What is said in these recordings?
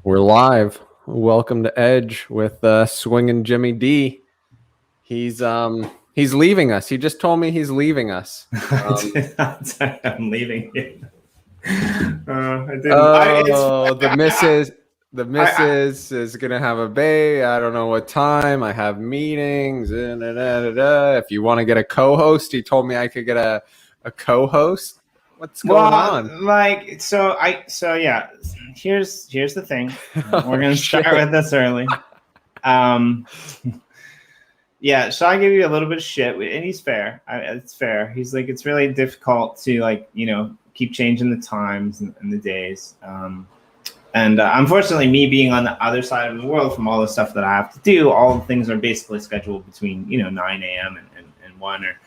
We're live. Welcome to Edge with Swinging Jimmy D. He's leaving us. He just told me he's leaving us. I'm leaving you. I didn't. The missus is gonna have a baby. I don't know what time. I have meetings. If you want to get a co-host, he told me I could get a co-host. What's going on? Yeah. Here's the thing. We're gonna start with this early. Yeah, so I give you a little bit of shit, and he's fair. It's fair. He's like, it's really difficult to keep changing the times and the days. Unfortunately, me being on the other side of the world from all the stuff that I have to do, all the things are basically scheduled between 9 a.m. and 1 or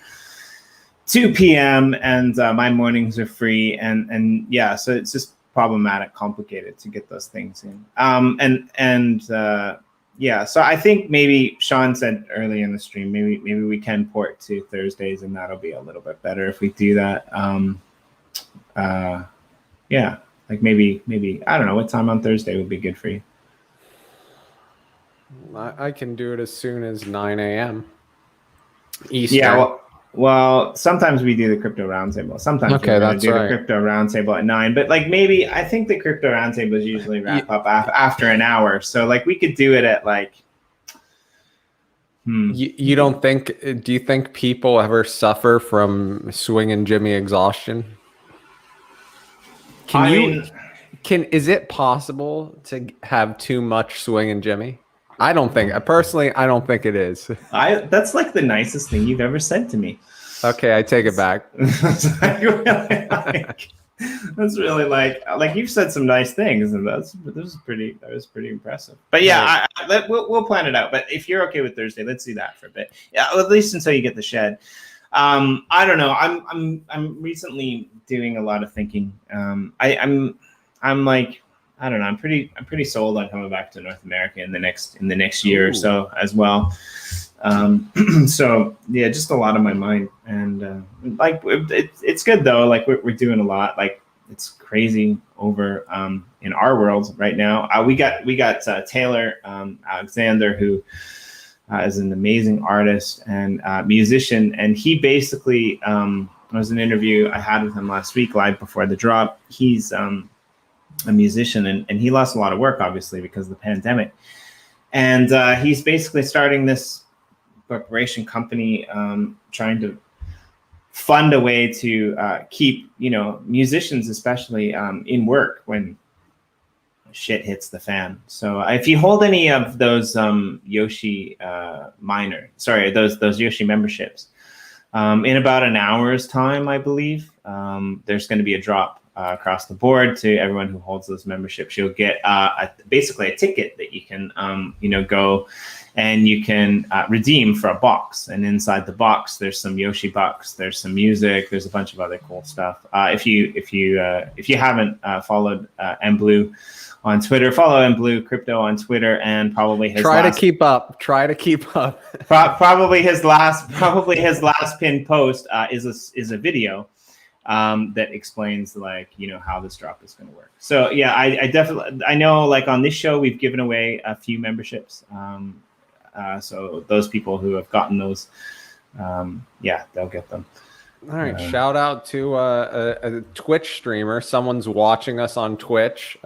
2 p.m. and my mornings are free, and yeah, so it's just problematic, complicated to get those things in. Yeah, so I think maybe Sean said early in the stream, maybe we can port to Thursdays, and that'll be a little bit better if we do that. Yeah, like maybe I don't know what time on Thursday would be good for you. I can do it as soon as 9 a.m. Eastern. Yeah, well, sometimes we do the crypto roundtable. Sometimes we do the crypto roundtable at 9. But maybe I think the crypto roundtables usually wrap up after an hour. So we could do it at You don't think? Do you think people ever suffer from Swinging Jimmy exhaustion? Is it possible to have too much Swinging Jimmy? I don't think. Personally, I don't think it is. That's the nicest thing you've ever said to me. Okay, I take it back. That's really you've said some nice things, and that was pretty impressive. But yeah, we'll plan it out. But if you're okay with Thursday, let's do that for a bit. Yeah, at least until you get the shed. I don't know. I'm recently doing a lot of thinking. I don't know. I'm pretty sold on coming back to North America in the next year or so as well. So yeah, just a lot on my mind, and it's good though. We're doing a lot. It's crazy over in our world right now. We got Taylor Alexander, who is an amazing artist and musician, and he basically was an interview I had with him last week live before the drop. He's a musician, and he lost a lot of work, obviously, because of the pandemic. And he's basically starting this corporation company, trying to fund a way to keep, musicians especially in work when shit hits the fan. So if you hold any of those those Yoshi memberships, in about an hour's time, I believe, there's going to be a drop across the board to everyone who holds those memberships. You'll get basically a ticket that you can go and you can redeem for a box, and inside the box there's some Yoshi bucks, there's some music, there's a bunch of other cool stuff. If you haven't followed MBlue on Twitter, follow MBlue Crypto on Twitter, and probably try to keep up. Probably his last pinned post is a video that explains how this drop is going to work. So yeah, I definitely, I know on this show we've given away a few memberships. So those people who have gotten those, yeah, they'll get them. All right. Shout out to a Twitch streamer. Someone's watching us on Twitch.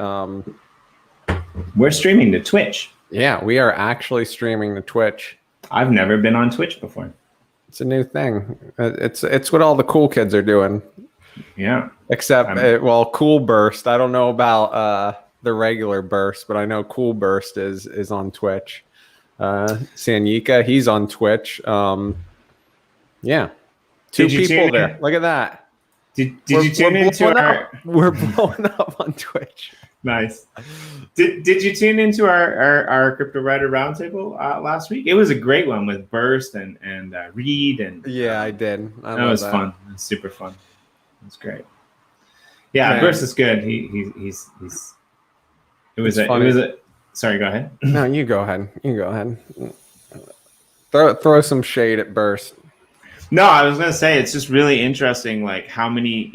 We're streaming to Twitch. Yeah, we are actually streaming to Twitch. I've never been on Twitch before. It's a new thing. It's what all the cool kids are doing. Yeah. Except, Cool Burst. I don't know about the regular Burst, but I know Cool Burst is on Twitch. Sanyika, he's on Twitch. Yeah. Two people there. Look at that. Did you tune into our... We're blowing up on Twitch. Nice. Did you tune into our Cryptowriter roundtable last week? It was a great one with Burst and Reed and... Yeah, I did. That was fun. It was super fun. It was great. Yeah, man. Burst is good. Sorry, go ahead. No, you go ahead. Throw some shade at Burst. No, I was gonna say it's just really interesting, how many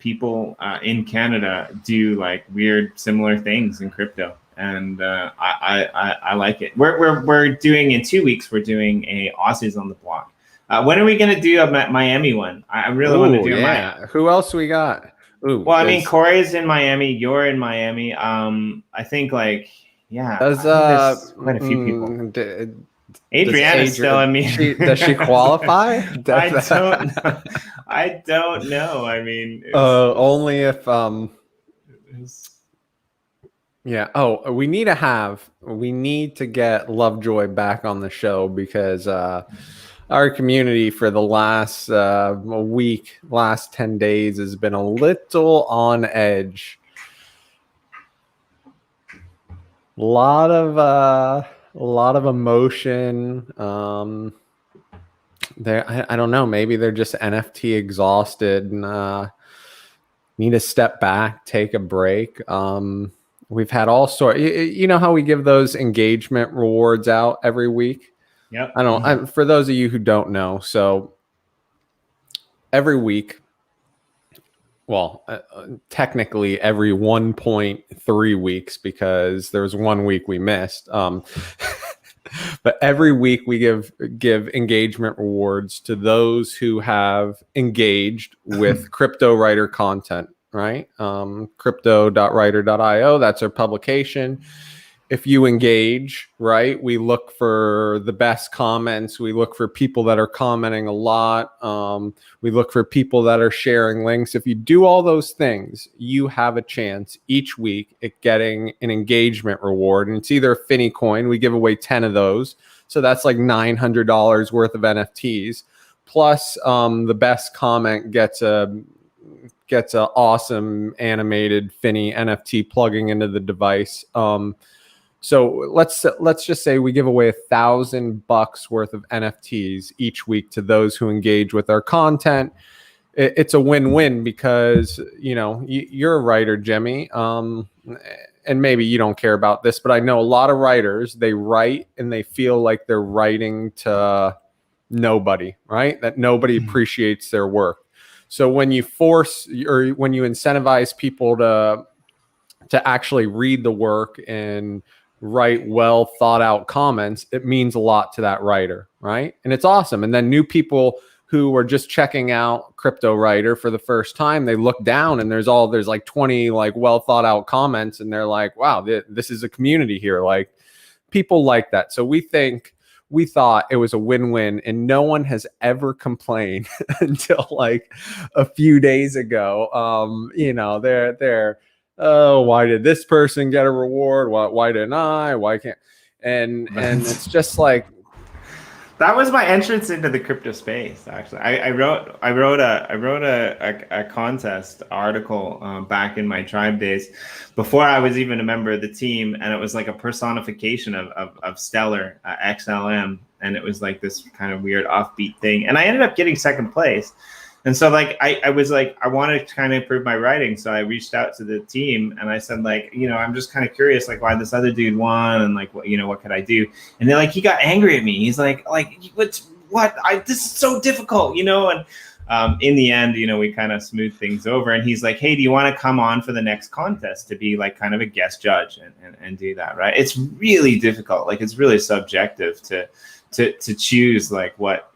people in Canada do like weird similar things in crypto, and I like it. We're doing in 2 weeks. We're doing a Aussies on the Block. When are we gonna do a Miami one? I really want to do Miami. Who else we got? Ooh, well, I mean, Corey's in Miami. You're in Miami. I think like there's quite a few people. Adriana's still in me. Does she qualify? I don't know. I mean, only if yeah. Oh, we need to get Lovejoy back on the show, because our community for the last week, last 10 days has been a little on edge. A lot of emotion. I don't know. Maybe they're just NFT exhausted and need to step back, take a break. We've had all sorts. You know how we give those engagement rewards out every week? Yep. For those of you who don't know, so every week, well, technically every 1.3 weeks, because there was 1 week we missed. But every week we give engagement rewards to those who have engaged with Cryptowriter content, right? Crypto.writer.io, that's our publication. If you engage, right, we look for the best comments. We look for people that are commenting a lot. We look for people that are sharing links. If you do all those things, you have a chance each week at getting an engagement reward. And it's either a Finney coin. We give away 10 of those. So that's like $900 worth of NFTs. Plus, the best comment gets a awesome animated Finney NFT plugging into the device. So let's just say we give away $1,000 worth of NFTs each week to those who engage with our content. It's a win-win, because you're a writer, Jimmy, and maybe you don't care about this, but I know a lot of writers, they write and they feel like they're writing to nobody, right? That nobody appreciates their work. So when you force, or when you incentivize people to actually read the work and write well thought out comments, it means a lot to that writer, right? And it's awesome. And then new people who are just checking out Cryptowriter for the first time, they look down and there's like 20 like well thought out comments, and they're like, wow, this is a community here. Like, people like that. So we thought it was a win-win, and no one has ever complained until like a few days ago. They're oh, why did this person get a reward? Why didn't I? Why can't? And it's just like, that was my entrance into the crypto space. Actually, I wrote a contest article back in my tribe days, before I was even a member of the team, and it was like a personification of Stellar XLM, and it was like this kind of weird offbeat thing, and I ended up getting second place. And so like I was like, I wanted to kind of improve my writing. So I reached out to the team and I said, like, I'm just kind of curious, like, why this other dude won, and like, what could I do? And then like, he got angry at me. He's like, this is so difficult, and in the end, we kind of smoothed things over, and he's like, hey, do you want to come on for the next contest to be like kind of a guest judge and do that? Right. It's really difficult. Like, it's really subjective to choose like what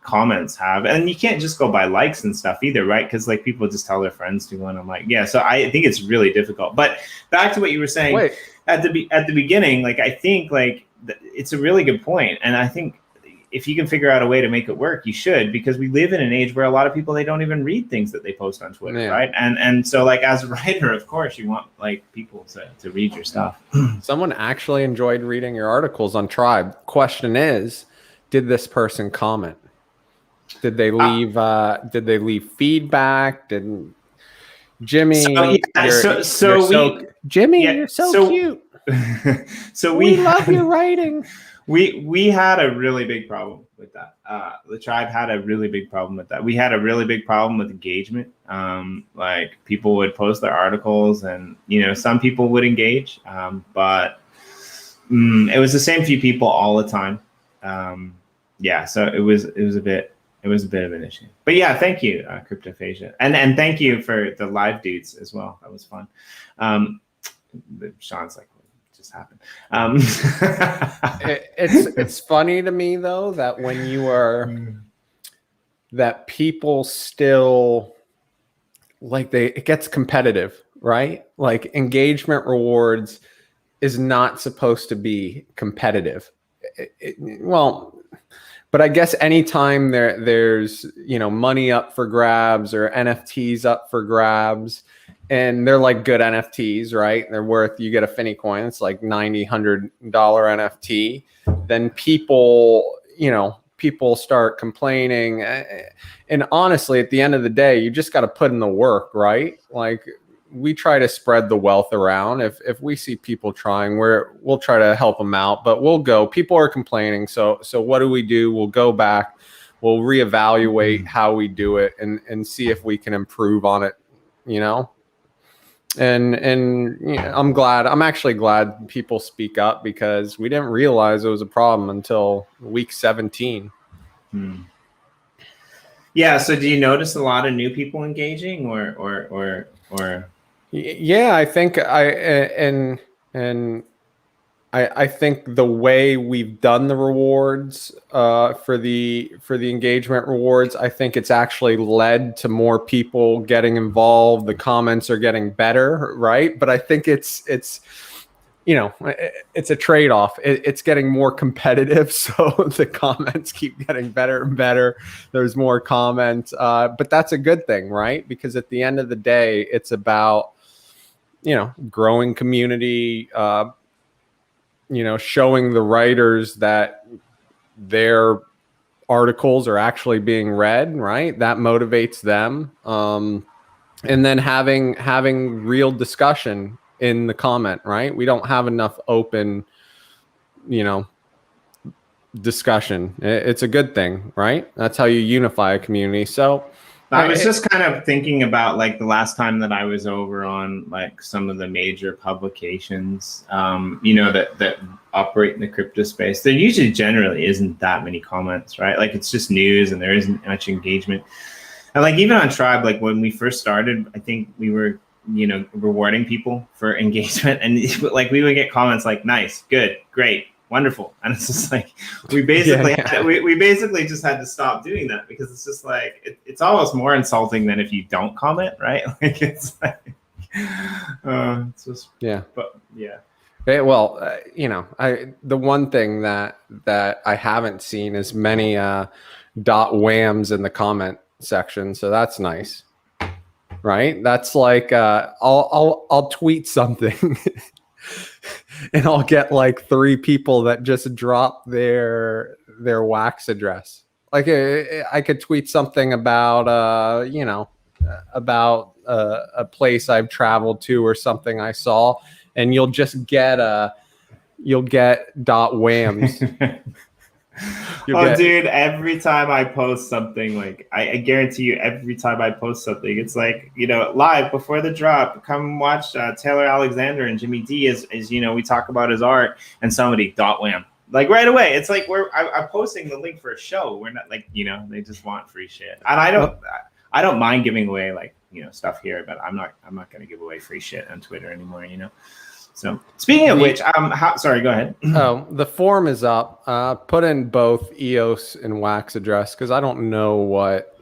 comments have, and you can't just go by likes and stuff either, right? Because like, people just tell their friends to, and I'm like, yeah. So I think it's really difficult. But back to what you were saying at the beginning, like, I think like it's a really good point, and I think if you can figure out a way to make it work, you should, because we live in an age where a lot of people, they don't even read things that they post on Twitter, right? And so like, as a writer, of course, you want like people to read your stuff. Someone actually enjoyed reading your articles on Tribe. Question is, did this person comment? Did they leave feedback? Didn't Jimmy? Jimmy, you're so cute. So we love your writing. We had a really big problem with that. The tribe had a really big problem with that. We had a really big problem with engagement. Like, people would post their articles, and some people would engage, but it was the same few people all the time. So it was a it was a bit of an issue. But yeah, thank you, Cryptophasia, and thank you for the live dudes as well. That was fun. Sean's like, what just happened? It's funny to me though that when you are that people still like it gets competitive, right? Like engagement rewards is not supposed to be competitive. Well, but I guess anytime there's money up for grabs or NFTs up for grabs, and they're like good NFTs, right? They're worth, you get a Finney coin, it's like $90, $100 NFT. Then people start complaining. And honestly, at the end of the day, you just got to put in the work, right? Like we try to spread the wealth around. If we see people trying, we'll try to help them out, but we'll go. People are complaining. So what do? We'll go back, we'll reevaluate how we do it and see if we can improve on it, And I'm actually glad people speak up because we didn't realize it was a problem until week 17. Yeah. So do you notice a lot of new people engaging or? Yeah, I think I think the way we've done the rewards for the engagement rewards, I think it's actually led to more people getting involved. The comments are getting better, right? But I think it's a trade-off. It's getting more competitive, so the comments keep getting better and better. There's more comments, but that's a good thing, right? Because at the end of the day, it's about growing community. Showing the writers that their articles are actually being read, right? That motivates them. And then having real discussion in the comment, right? We don't have enough open, discussion. It's a good thing, right? That's how you unify a community. So I was just kind of thinking about like the last time that I was over on like some of the major publications, that operate in the crypto space. There usually generally isn't that many comments, right? Like it's just news and there isn't much engagement. And like even on Tribe, like when we first started, I think we were, rewarding people for engagement, and like we would get comments like nice, good, great, wonderful, and it's just like we basically we basically just had to stop doing that because it's just like it's almost more insulting than if you don't comment, right? Like it's like it's just but yeah. Well, the one thing that I haven't seen is many dot whams in the comment section, so that's nice, right? That's like I'll tweet something. And I'll get like 3 people that just drop their wax address. Like I could tweet something about about a place I've traveled to or something I saw, and you'll get dot whams. Dude, every time I post something, like I guarantee you, every time I post something, it's like, live before the drop, come watch Taylor Alexander and Jimmy D as we talk about his art, and somebody dot wham. Like right away, it's like I'm posting the link for a show. We're not like, they just want free shit. And I don't mind giving away like, stuff here, but I'm not going to give away free shit on Twitter anymore, So speaking of which, sorry, go ahead. Oh, the form is up. Put in both EOS and wax address because I don't know what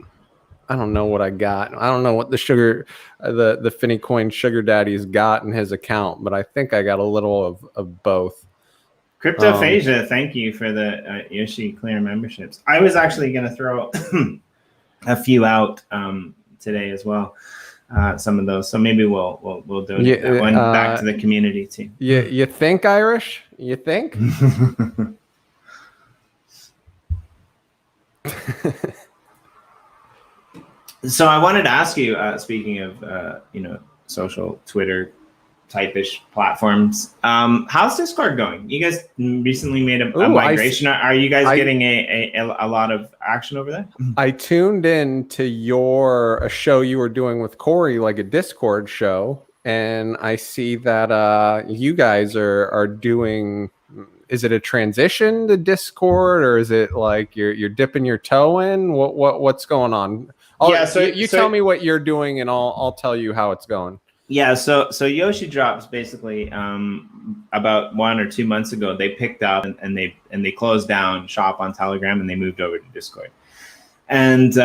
I got. I don't know what the Finney coin sugar daddy's got in his account, but I think I got a little of both. Cryptophasia, thank you for the Yoshi Clear memberships. I was actually going to throw a few out today as well. Some of those, so maybe we'll donate that one back to the community too. You think, Irish? You think? So I wanted to ask you, speaking of social Twitter type-ish platforms, how's Discord going? You guys recently made a migration. Are you guys getting a lot of action over there? I tuned in to a show you were doing with Corey, like a Discord show, and I see that you guys are doing is it a transition to Discord, or is it like you're dipping your toe in? What's going on? You tell me what you're doing, and I'll tell you how it's going. Yeah, so YoshiDrops basically about 1 or 2 months ago, they picked up and they closed down shop on Telegram and they moved over to Discord. And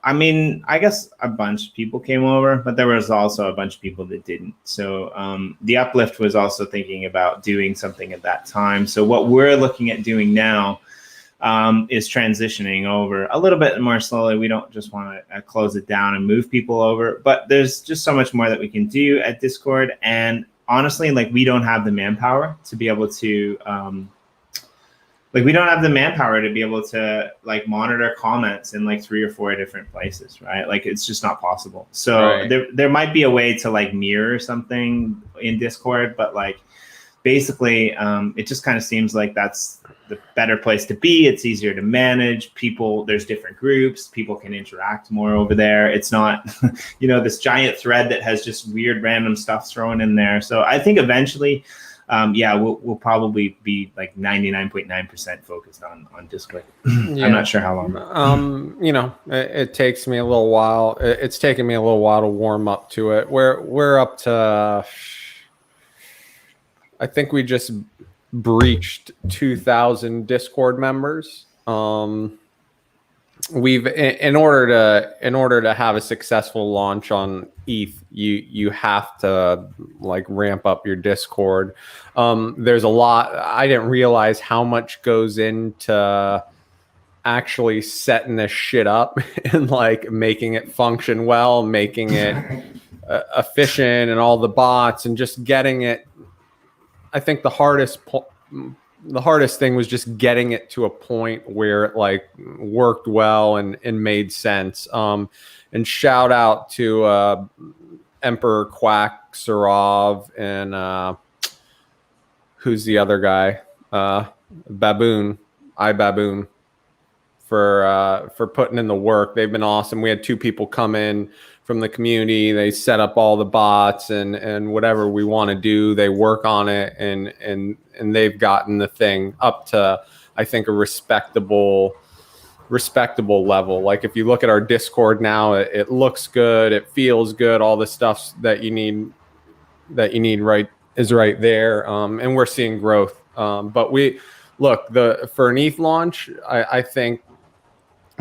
I mean, I guess a bunch of people came over, but there was also a bunch of people that didn't. So the Uplift was also thinking about doing something at that time. So what we're looking at doing now is transitioning over a little bit more slowly. We don't just want to close it down and move people over, but there's just so much more that we can do at Discord. And honestly, like, we don't have the manpower to be able to like monitor comments in like 3 or 4 different places, right? Like, it's just not possible. So there might be a way to like mirror something in Discord, but like basically it just kind of seems like that's the better place to be. It's easier to manage people. There's different groups. People can interact more over there. It's not, this giant thread that has just weird random stuff thrown in there. So I think eventually, we'll probably be like 99.9% focused on Discord. Yeah. I'm not sure how long. It takes me a little while. It's taken me a little while to warm up to it. We're up to, I think we just breached 2,000 Discord members. We've in order to have a successful launch on ETH, you have to like ramp up your Discord. There's a lot. I didn't realize how much goes into actually setting this shit up and like making it function well, making it efficient, and all the bots, and just getting it. I think the hardest thing was just getting it to a point where it like worked well and made sense. And shout out to Emperor Quack Sarov and who's the other guy? Baboon for putting in the work. They've been awesome. We had 2 people come in from the community. They set up all the bots and whatever we want to do, they work on it, and they've gotten the thing up to, I think, a respectable level. Like, if you look at our Discord now, it looks good, it feels good, all the stuff that you need right is right there, and we're seeing growth. But for an ETH launch, I think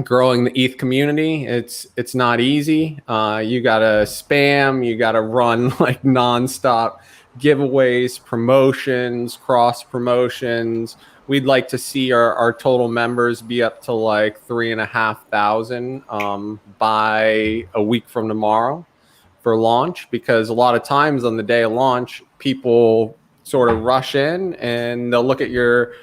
growing the ETH community, it's not easy. You gotta spam, you gotta run like nonstop giveaways, promotions, cross promotions. We'd like to see our total members be up to like 3,500 by a week from tomorrow for launch, because a lot of times on the day of launch, people sort of rush in and they'll look at your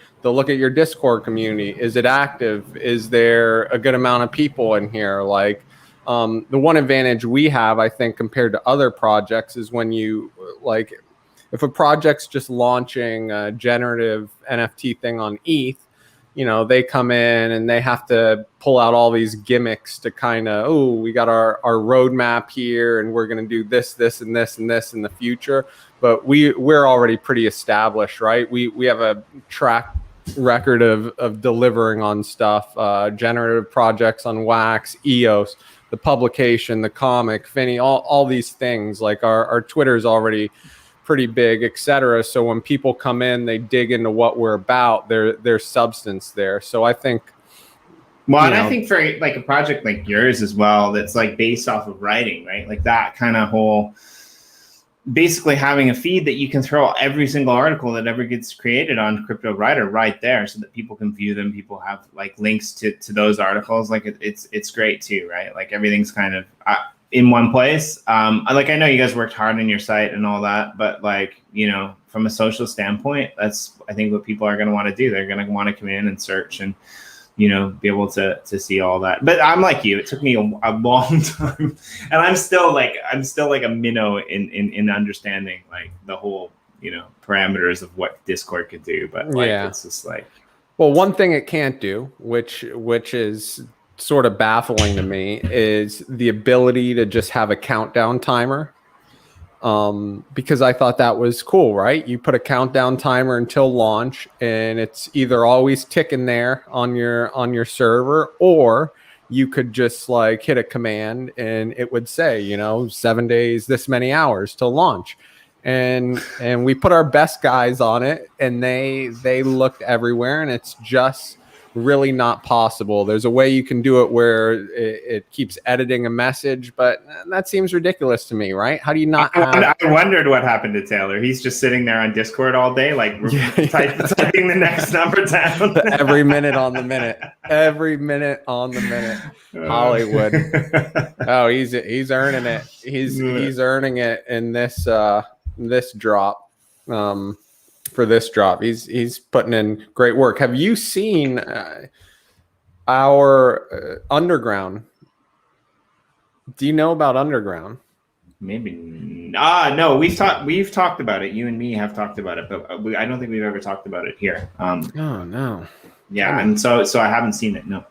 Discord community. Is it active? Is there a good amount of people in here? Like, the one advantage we have, I think, compared to other projects is when you like, if a project's just launching a generative NFT thing on ETH, they come in and they have to pull out all these gimmicks to kind of, we got our roadmap here and we're going to do this, and this, and this in the future. But we're already pretty established, right? We have a track record of delivering on stuff, generative projects on Wax, EOS, the publication, the comic, Finney, all these things. Like, our Twitter's already pretty big, etc. So when people come in, they dig into what we're about. There's substance there. So I think, I think for like a project like yours as well, that's like based off of writing, right? Like that kind of whole, basically having a feed that you can throw every single article that ever gets created on Cryptowriter right there, so that people can view them. People have like links to those articles. Like it's great too, right? Like everything's kind of in one place. Like, I know you guys worked hard on your site and all that, but like, from a social standpoint, that's, I think, what people are going to want to do. They're going to want to come in and search and, be able to see all that. But I'm like you, it took me a long time, and I'm still like a minnow in understanding like the whole, parameters of what Discord could do. But like, it's just like, well, one thing it can't do, which is sort of baffling to me, is the ability to just have a countdown timer. because I thought that was cool, right? You put a countdown timer until launch, and it's either always ticking there on your server, or you could just like hit a command and it would say, 7 days, this many hours till launch. And we put our best guys on it, and they looked everywhere, and it's just really not possible. There's a way you can do it where it keeps editing a message, but that seems ridiculous to me, right? How do you not have... I wondered what happened to Taylor. He's just sitting there on Discord all day, like typing the next number down. Every minute on the minute. Every minute on the minute. Hollywood. Oh, he's earning it. He's earning it in this drop. For this drop, he's putting in great work. Have you seen our underground? Do you know about underground? Maybe. No. We've talked about it. You and me have talked about it, but I don't think we've ever talked about it here. Oh no. Yeah, and so I haven't seen it. No.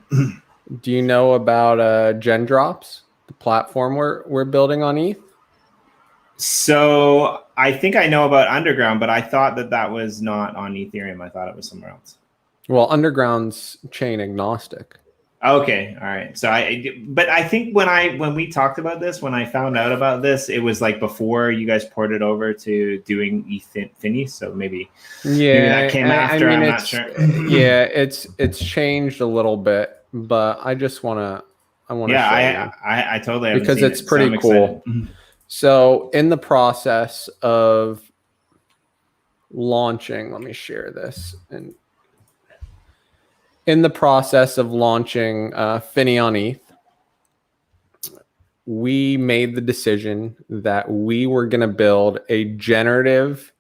Do you know about Lgnd.Art, the platform we're building on ETH? So I think I know about Underground, but I thought that was not on Ethereum. I thought it was somewhere else. Well, Underground's chain agnostic. Okay, all right. So but I think when we talked about this, when I found out about this, it was like before you guys ported over to doing Finney. So maybe that came after. I'm not sure. Yeah, it's changed a little bit, but I just want to. Yeah, I totally haven't because seen it's it, pretty so cool. So in the process of launching, let me share this. And in the process of launching Finney on ETH, we made the decision that we were going to build a generative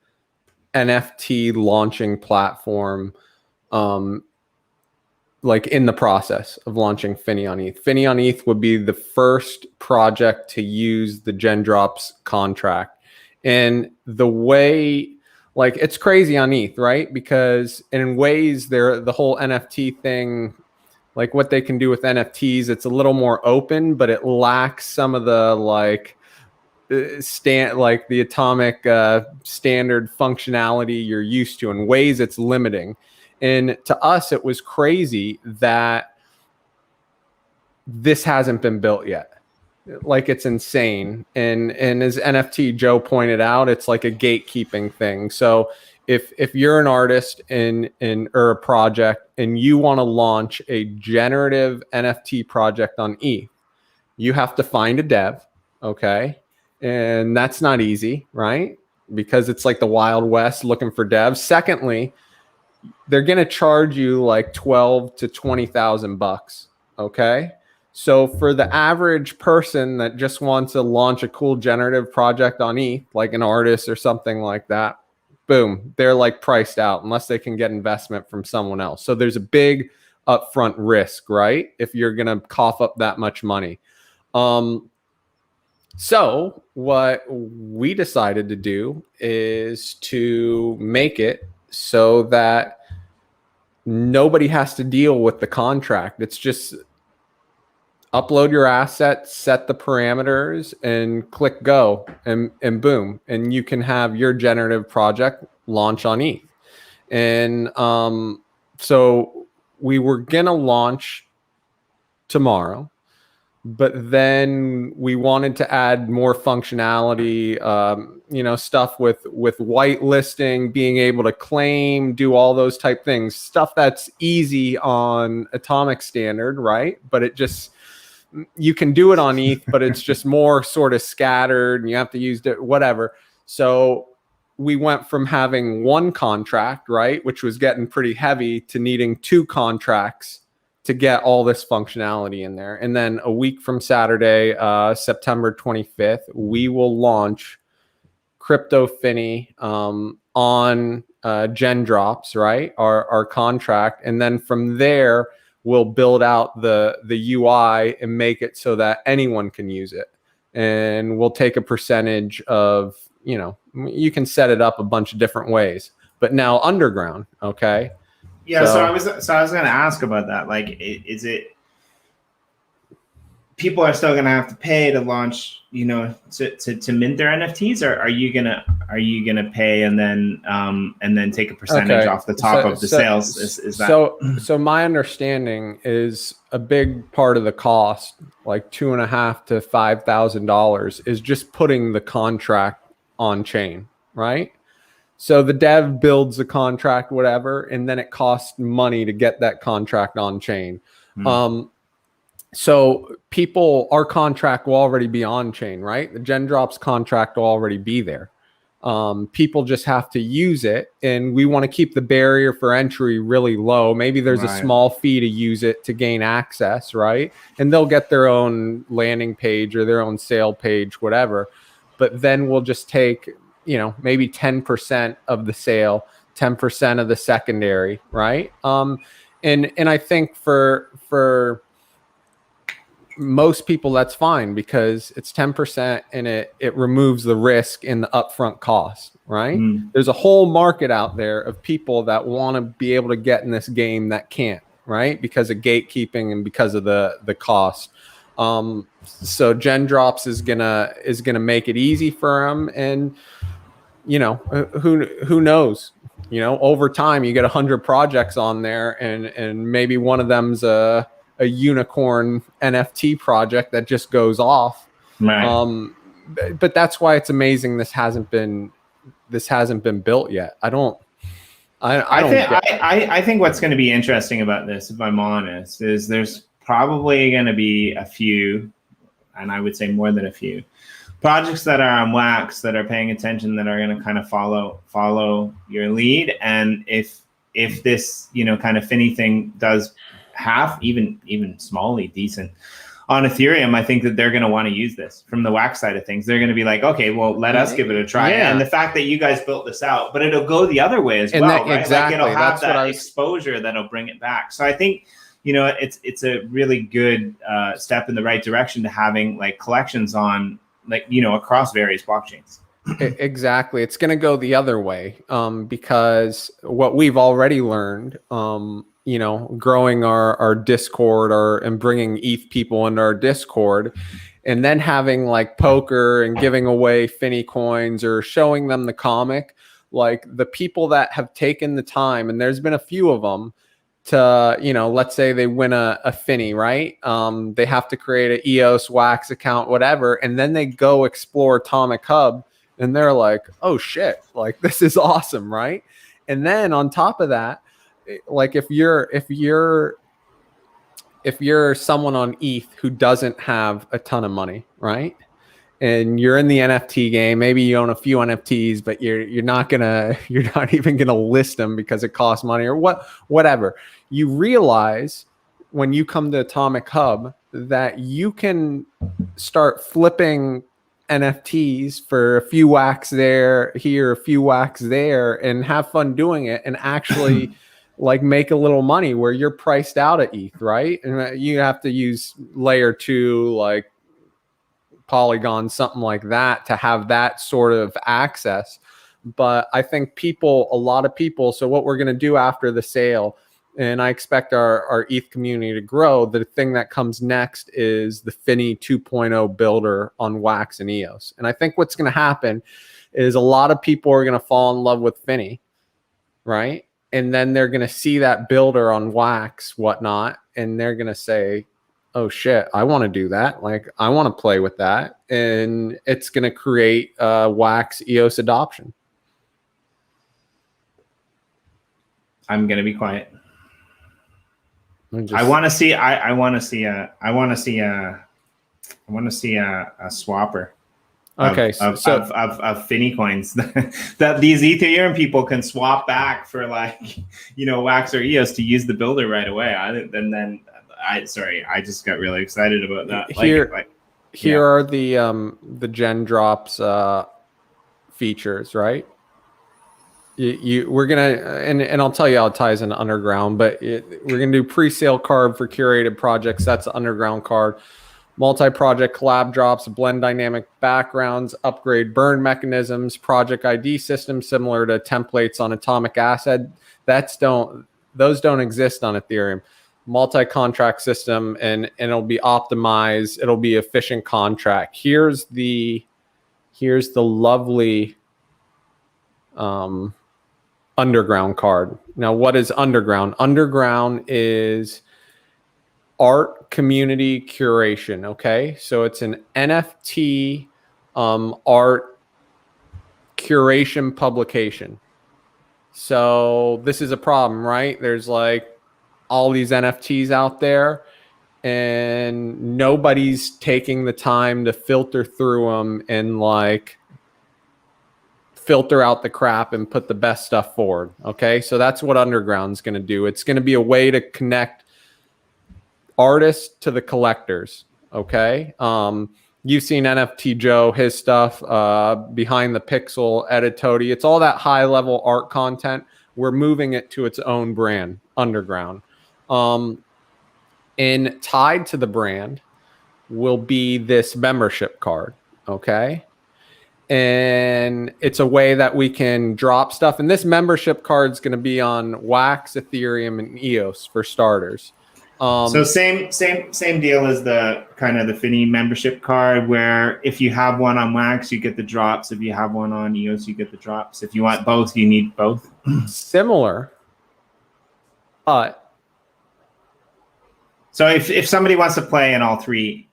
NFT launching platform, like in the process of launching Finney on ETH. Finney on ETH would be the first project to use the Lgnd.Art contract. And the way, like, it's crazy on ETH, right? Because in ways, the whole NFT thing, like what they can do with NFTs, it's a little more open, but it lacks some of the like the atomic standard functionality you're used to. In ways, it's limiting. And to us, it was crazy that this hasn't been built yet. Like, it's insane. And as NFT Joe pointed out, it's like a gatekeeping thing. So if you're an artist or a project and you want to launch a generative NFT project on ETH, you have to find a dev, okay? And that's not easy, right? Because it's like the Wild West looking for devs. Secondly, they're going to charge you like 12 to 20,000 bucks. Okay. So for the average person that just wants to launch a cool generative project on ETH, like an artist or something like that, boom, they're like priced out unless they can get investment from someone else. So there's a big upfront risk, right? If you're going to cough up that much money. So what we decided to do is to make it so that nobody has to deal with the contract. It's just upload your assets, set the parameters, and click go, and boom, and you can have your generative project launch on ETH. And so we were gonna launch tomorrow, but then we wanted to add more functionality, stuff with whitelisting, being able to claim, do all those type things, stuff that's easy on Atomic Standard, right? But it just, you can do it on ETH, but it's just more sort of scattered and you have to use it, whatever. So we went from having one contract, right, which was getting pretty heavy, to needing two contracts to get all this functionality in there. And then a week from Saturday, September 25th, we will launch Crypto Finney on Lgnd.Art, right? Our contract. And then from there, we'll build out the UI and make it so that anyone can use it. And we'll take a percentage of, you can set it up a bunch of different ways. But now underground, okay? Yeah, so I was going to ask about that. Like, is it people are still gonna have to pay to launch, you know, to mint their NFTs, or are you gonna pay and then take a percentage off the top of the sales? Is that so my understanding is a big part of the cost, like $2,500 to $5,000, is just putting the contract on chain, right? So the dev builds the contract, whatever, and then it costs money to get that contract on chain. So our contract will already be on chain, right? The YoshiDrops contract will already be there. People just have to use it, and we want to keep the barrier for entry really low. Maybe there's a small fee to use it to gain access, right? And they'll get their own landing page or their own sale page, whatever. But then we'll just take, you know, maybe 10% of the sale, 10% of the secondary, right? And I think for most people that's fine, because it's 10% and it removes the risk in the upfront cost, right? There's a whole market out there of people that want to be able to get in this game that can't, right? Because of gatekeeping and because of the cost. So YoshiDrops is gonna make it easy for them, and you know, who knows? You know, over time you get 100 projects on there, and maybe one of them's a unicorn NFT project that just goes off. Right. But that's why it's amazing this hasn't been built yet. I think what's going to be interesting about this, if I'm honest, is there's probably going to be a few, and I would say more than a few, projects that are on Wax that are paying attention, that are going to kind of follow your lead. And if this, you know, kind of Finney thing does half, even smallly decent on Ethereum, I think that they're going to want to use this from the Wax side of things. They're going to be like, okay, well, let us give it a try. Yeah. And the fact that you guys built this out, but it'll go the other way as well, right? Exactly. Like it'll have that exposure that'll bring it back. So I think, you know, it's a really good step in the right direction to having like collections on, like, you know, across various blockchains. Exactly. It's going to go the other way, because what we've already learned, you know, growing our Discord and bringing ETH people into our Discord, and then having like poker and giving away Finney coins or showing them the comic, like the people that have taken the time, and there's been a few of them, to, you know, let's say they win a Finney, right? They have to create an EOS Wax account, whatever, and then they go explore Atomic Hub, and they're like, oh shit, like this is awesome, right? And then on top of that, like if you're someone on ETH who doesn't have a ton of money, right? And you're in the NFT game, maybe you own a few NFTs, but you're not even gonna list them because it costs money or whatever. You realize when you come to Atomic Hub that you can start flipping NFTs for a few wax there, here, a few wax there, and have fun doing it, and actually like make a little money where you're priced out at ETH, right? And you have to use layer 2, like Polygon, something like that, to have that sort of access. But I think a lot of people, so what we're going to do after the sale, and I expect our ETH community to grow, the thing that comes next is the Finney 2.0 builder on Wax and EOS. And I think what's going to happen is a lot of people are going to fall in love with Finney, right? And then they're going to see that builder on Wax, whatnot, and they're going to say, oh shit, I want to do that. Like, I want to play with that. And it's going to create Wax EOS adoption. I'm going to be quiet. I want to see a swapper. Okay, of Finney coins that these Ethereum people can swap back for, like, you know, Wax or EOS to use the builder right away. I just got really excited about that. Here are the YoshiDrops features, right? We're gonna, and I'll tell you how it ties into Underground, but we're gonna do pre-sale card for curated projects. That's the Underground card. Multi-project collab drops, blend dynamic backgrounds, upgrade burn mechanisms, project ID system similar to templates on Atomic Acid. Those don't exist on Ethereum. multi-contract system, and it'll be optimized. It'll be efficient contract. Here's the lovely underground card. Now, what is underground? Underground is art community curation. Okay, so it's an NFT art curation publication. So this is a problem, right? There's like all these NFTs out there, and nobody's taking the time to filter through them and like filter out the crap and put the best stuff forward. Okay, so that's what Underground's going to do. It's going to be a way to connect artists to the collectors. Okay, you've seen NFT Joe, his stuff, Behind the Pixel, Editoti. It's all that high level art content. We're moving it to its own brand, Underground. And tied to the brand will be this membership card. Okay. And it's a way that we can drop stuff. And this membership card is going to be on Wax, Ethereum, and EOS for starters. So same deal as the kind of the Finney membership card, where if you have one on Wax, you get the drops. If you have one on EOS, you get the drops. If you want both, you need both. Similar, but so if somebody wants to play in all three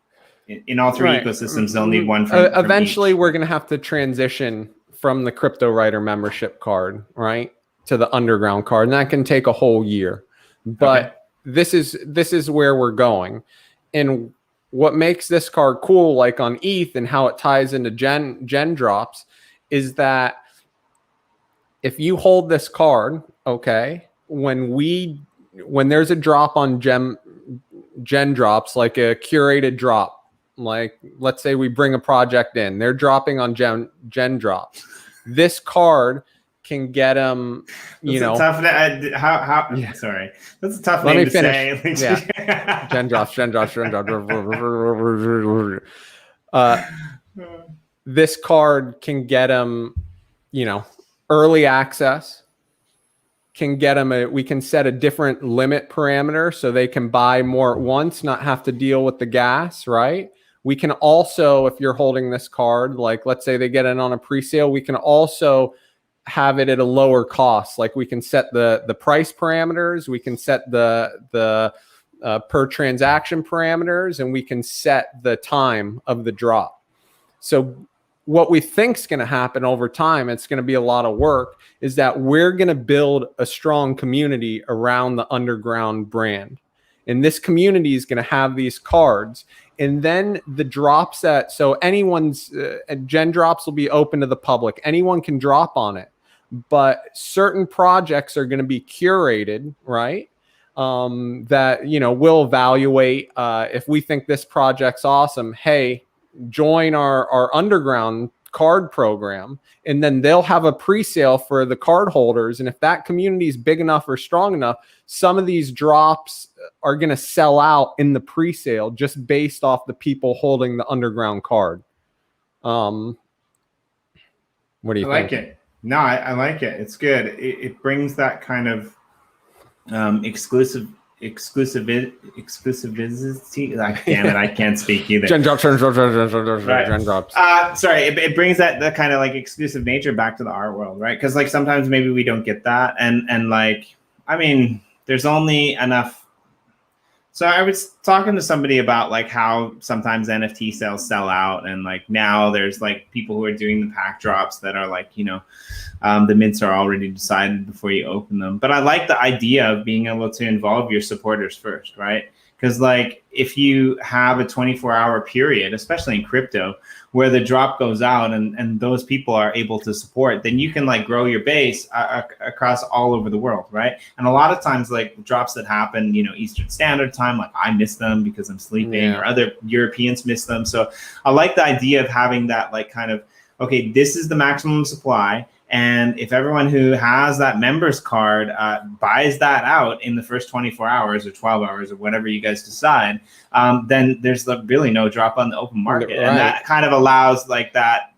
right. ecosystems, they'll need one from eventually each. We're going to have to transition from the Cryptowriter membership card, right, to the Underground card, and that can take a whole year. But okay. This is where we're going. And what makes this card cool, like on ETH and how it ties into Gen drops, is that if you hold this card, okay, when there's a drop on Gen drops, like a curated drop, like let's say we bring a project in, they're dropping on Gen drops. This card can get them, tough, yeah. Sorry, that's a tough name to say. Yeah. Gen drops. This card can get them, early access. Can get them we can set a different limit parameter so they can buy more at once, not have to deal with the gas, right? We can also, if you're holding this card, like let's say they get it on a pre-sale, we can also have it at a lower cost. Like we can set the price parameters, we can set the per transaction parameters, and we can set the time of the drop. So what we think is going to happen over time, it's going to be a lot of work, is that we're going to build a strong community around the Underground brand. And this community is going to have these cards. And then the drops so anyone's Gen drops will be open to the public. Anyone can drop on it. But certain projects are going to be curated, right? That, we'll evaluate if we think this project's awesome. Hey, join our Underground card program, and then they'll have a pre-sale for the card holders. And if that community is big enough or strong enough, some of these drops are going to sell out in the pre-sale just based off the people holding the Underground card. What do you think? I like it. No, I like it. It's good. It brings that kind of exclusivity. Damn it, I can't speak either. Gen drops. Right. Gen drops. Sorry, it brings that kind of like exclusive nature back to the art world, right? Because like sometimes maybe we don't get that, and like there's only enough. So I was talking to somebody about like how sometimes NFT sales sell out, and like now there's like people who are doing the pack drops that are like, the mints are already decided before you open them. But I like the idea of being able to involve your supporters first, right? Because like if you have a 24-hour period, especially in crypto, where the drop goes out and those people are able to support, then you can like grow your base across all over the world, right? And a lot of times like drops that happen, Eastern Standard Time, like I miss them because I'm sleeping, or other Europeans miss them. So I like the idea of having that like kind of, okay, this is the maximum supply. And if everyone who has that members card buys that out in the first 24 hours or 12 hours or whatever you guys decide, then there's really no drop on the open market. Right. And that kind of allows like that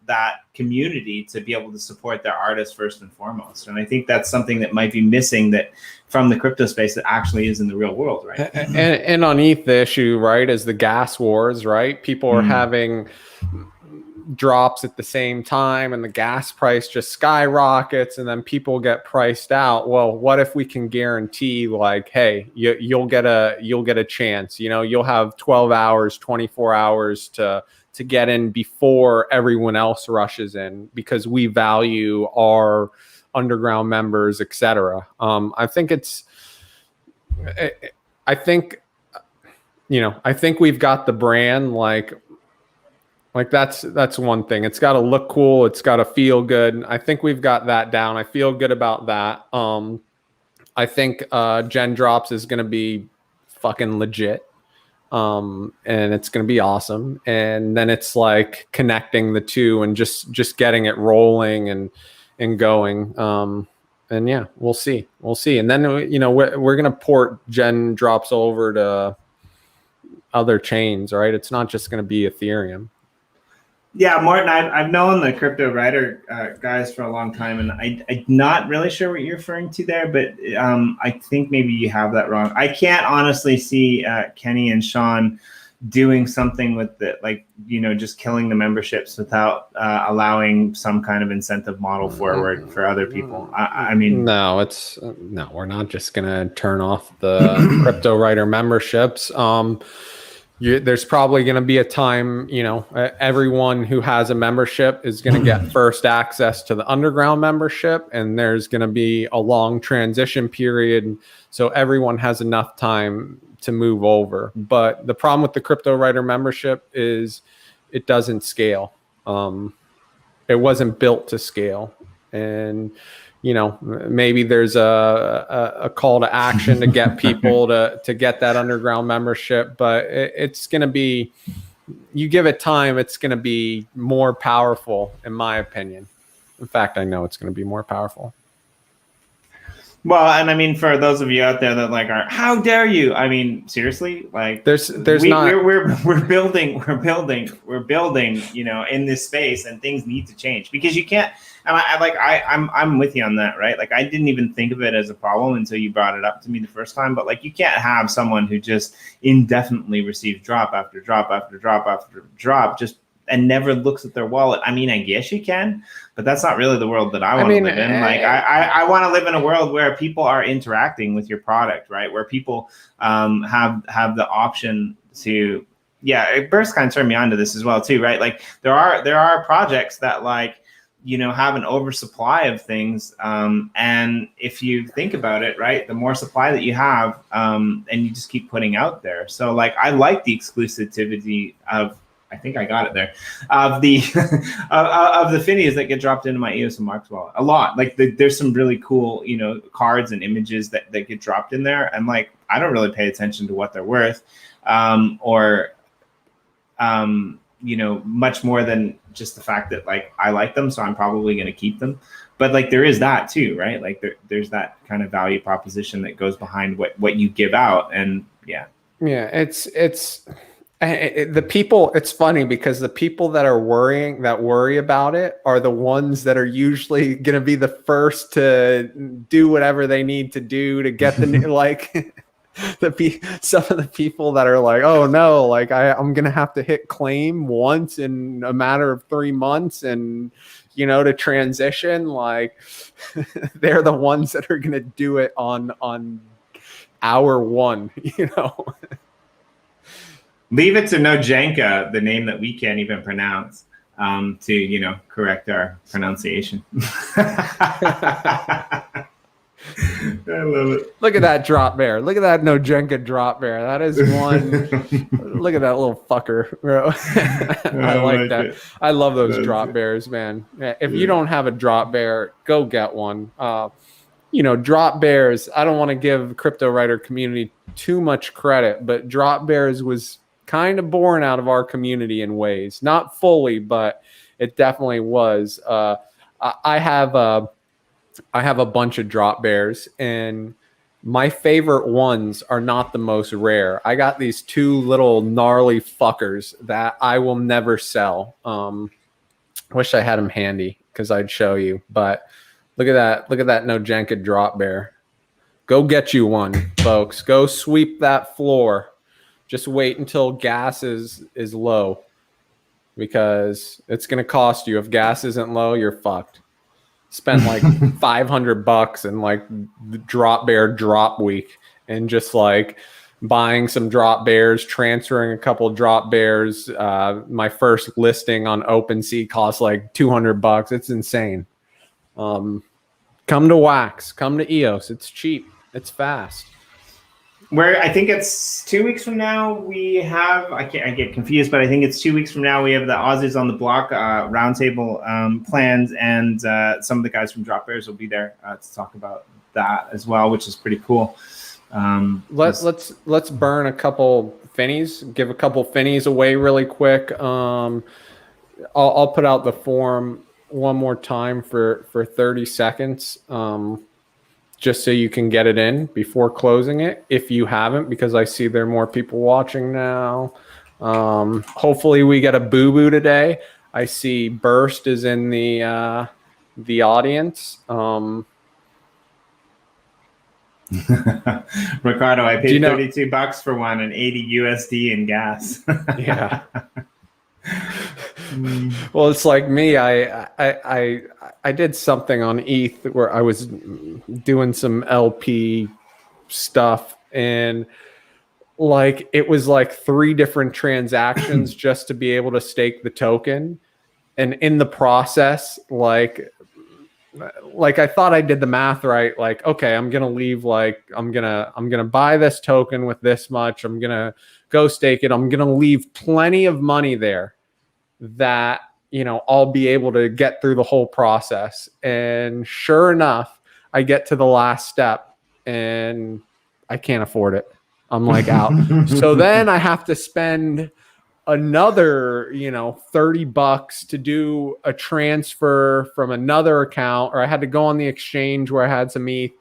community to be able to support their artists first and foremost. And I think that's something that might be missing that from the crypto space that actually is in the real world, right? And on ETH, the issue, right, is the gas wars, right? People are having drops at the same time and the gas price just skyrockets and then people get priced out. Well, what if we can guarantee like, hey, you'll get a chance, you know, you'll have 12 hours, 24 hours to get in before everyone else rushes in because we value our underground members, etc. I think we've got the brand like that's one thing. It's got to look cool. It's got to feel good. I think we've got that down. I feel good about that. I think YoshiDrops is going to be fucking legit. And it's going to be awesome. And then it's like connecting the two and just getting it rolling and going. And yeah, we'll see. And then, you know, we're going to port YoshiDrops over to other chains, right? It's not just going to be Ethereum. Yeah, Martin, I've known the Cryptowriter guys for a long time, and I'm not really sure what you're referring to there, but I think maybe you have that wrong. I can't honestly see Kenny and Sean doing something with it, like, you know, just killing the memberships without allowing some kind of incentive model forward for other people. I mean, no, we're not just gonna turn off the Cryptowriter memberships. There's probably going to be a time, you know, everyone who has a membership is going to get first access to the underground membership, and there's going to be a long transition period. So everyone has enough time to move over. But the problem with the Cryptowriter membership is it doesn't scale. It wasn't built to scale. And you know, maybe there's a call to action to get people to get that underground membership, but it's going to be, you give it time, it's going to be more powerful, in my opinion. In fact, I know it's going to be more powerful. Well, and I mean, for those of you out there that like are, how dare you? I mean, seriously, like we're building, you know, in this space, and things need to change because you can't. And I'm with you on that, right? Like I didn't even think of it as a problem until you brought it up to me the first time. But like you can't have someone who just indefinitely receives drop after drop after drop after drop, just and never looks at their wallet. I mean, I guess you can, but that's not really the world that I want to live in. Like I want to live in a world where people are interacting with your product, right? Where people have the option to, yeah, Burst kind of turned me on to this as well too, right? Like there are projects that like, you know, have an oversupply of things. And if you think about it, right, the more supply that you have, and you just keep putting out there. So like, I like the exclusivity of, I think I got it there, of the of the Finneys that get dropped into my EOS and Marks wallet a lot. Like there's some really cool, you know, cards and images that get dropped in there, and like I don't really pay attention to what they're worth, you know, much more than just the fact that like I like them, so I'm probably going to keep them. But like there is that too, right? Like there's that kind of value proposition that goes behind what you give out, and yeah, it's. The people, it's funny because the people that worry about it are the ones that are usually going to be the first to do whatever they need to do to get the new, like some of the people that are like, oh no, like I'm going to have to hit claim once in a matter of 3 months and, you know, to transition, like they're the ones that are going to do it on hour one, you know. Leave it to Nojenka, the name that we can't even pronounce, to, you know, correct our pronunciation. I love it. Look at that drop bear. Look at that Nojenka drop bear. That is one. Look at that little fucker, bro. I like that. I love those drop bears, man. If you don't have a drop bear, go get one. You know, drop bears, I don't want to give Cryptowriter community too much credit, but drop bears was kind of born out of our community in ways, not fully, but it definitely was. I have a bunch of drop bears, and my favorite ones are not the most rare. I got these 2 little gnarly fuckers that I will never sell. Wish I had him handy because I'd show you. But look at that. Look at that Lgnd.Art drop bear. Go get you one, folks. Go sweep that floor. Just wait until gas is low, because it's going to cost you. If gas isn't low, you're fucked. Spent like $500 in like the drop bear drop week, and just like buying some drop bears, transferring a couple drop bears. My first listing on OpenSea cost like $200. It's insane. Come to Wax, come to EOS. It's cheap. It's fast. Where I think it's 2 weeks from now, we have, I get confused, but I think it's 2 weeks from now, we have the Aussies on the Block roundtable plans, and some of the guys from Drop Bears will be there to talk about that as well, which is pretty cool. Let's burn a couple Finneys, give a couple Finneys away really quick. I'll put out the form one more time for 30 seconds. Just so you can get it in before closing it, if you haven't, because I see there are more people watching now. Hopefully we get a boo-boo today. I see Burst is in the audience. Ricardo, I paid $32 for one and 80 USD in gas. Yeah. Well, it's like me. I did something on ETH where I was doing some LP stuff, and like it was like 3 different transactions just to be able to stake the token. And in the process, like I thought I did the math right. Like, okay, I'm gonna leave. Like, I'm gonna buy this token with this much. I'm gonna go stake it. I'm gonna leave plenty of money there that, you know, I'll be able to get through the whole process. And sure enough, I get to the last step and I can't afford it. I'm like out. So then I have to spend another, you know, $30 to do a transfer from another account, or I had to go on the exchange where I had some ETH,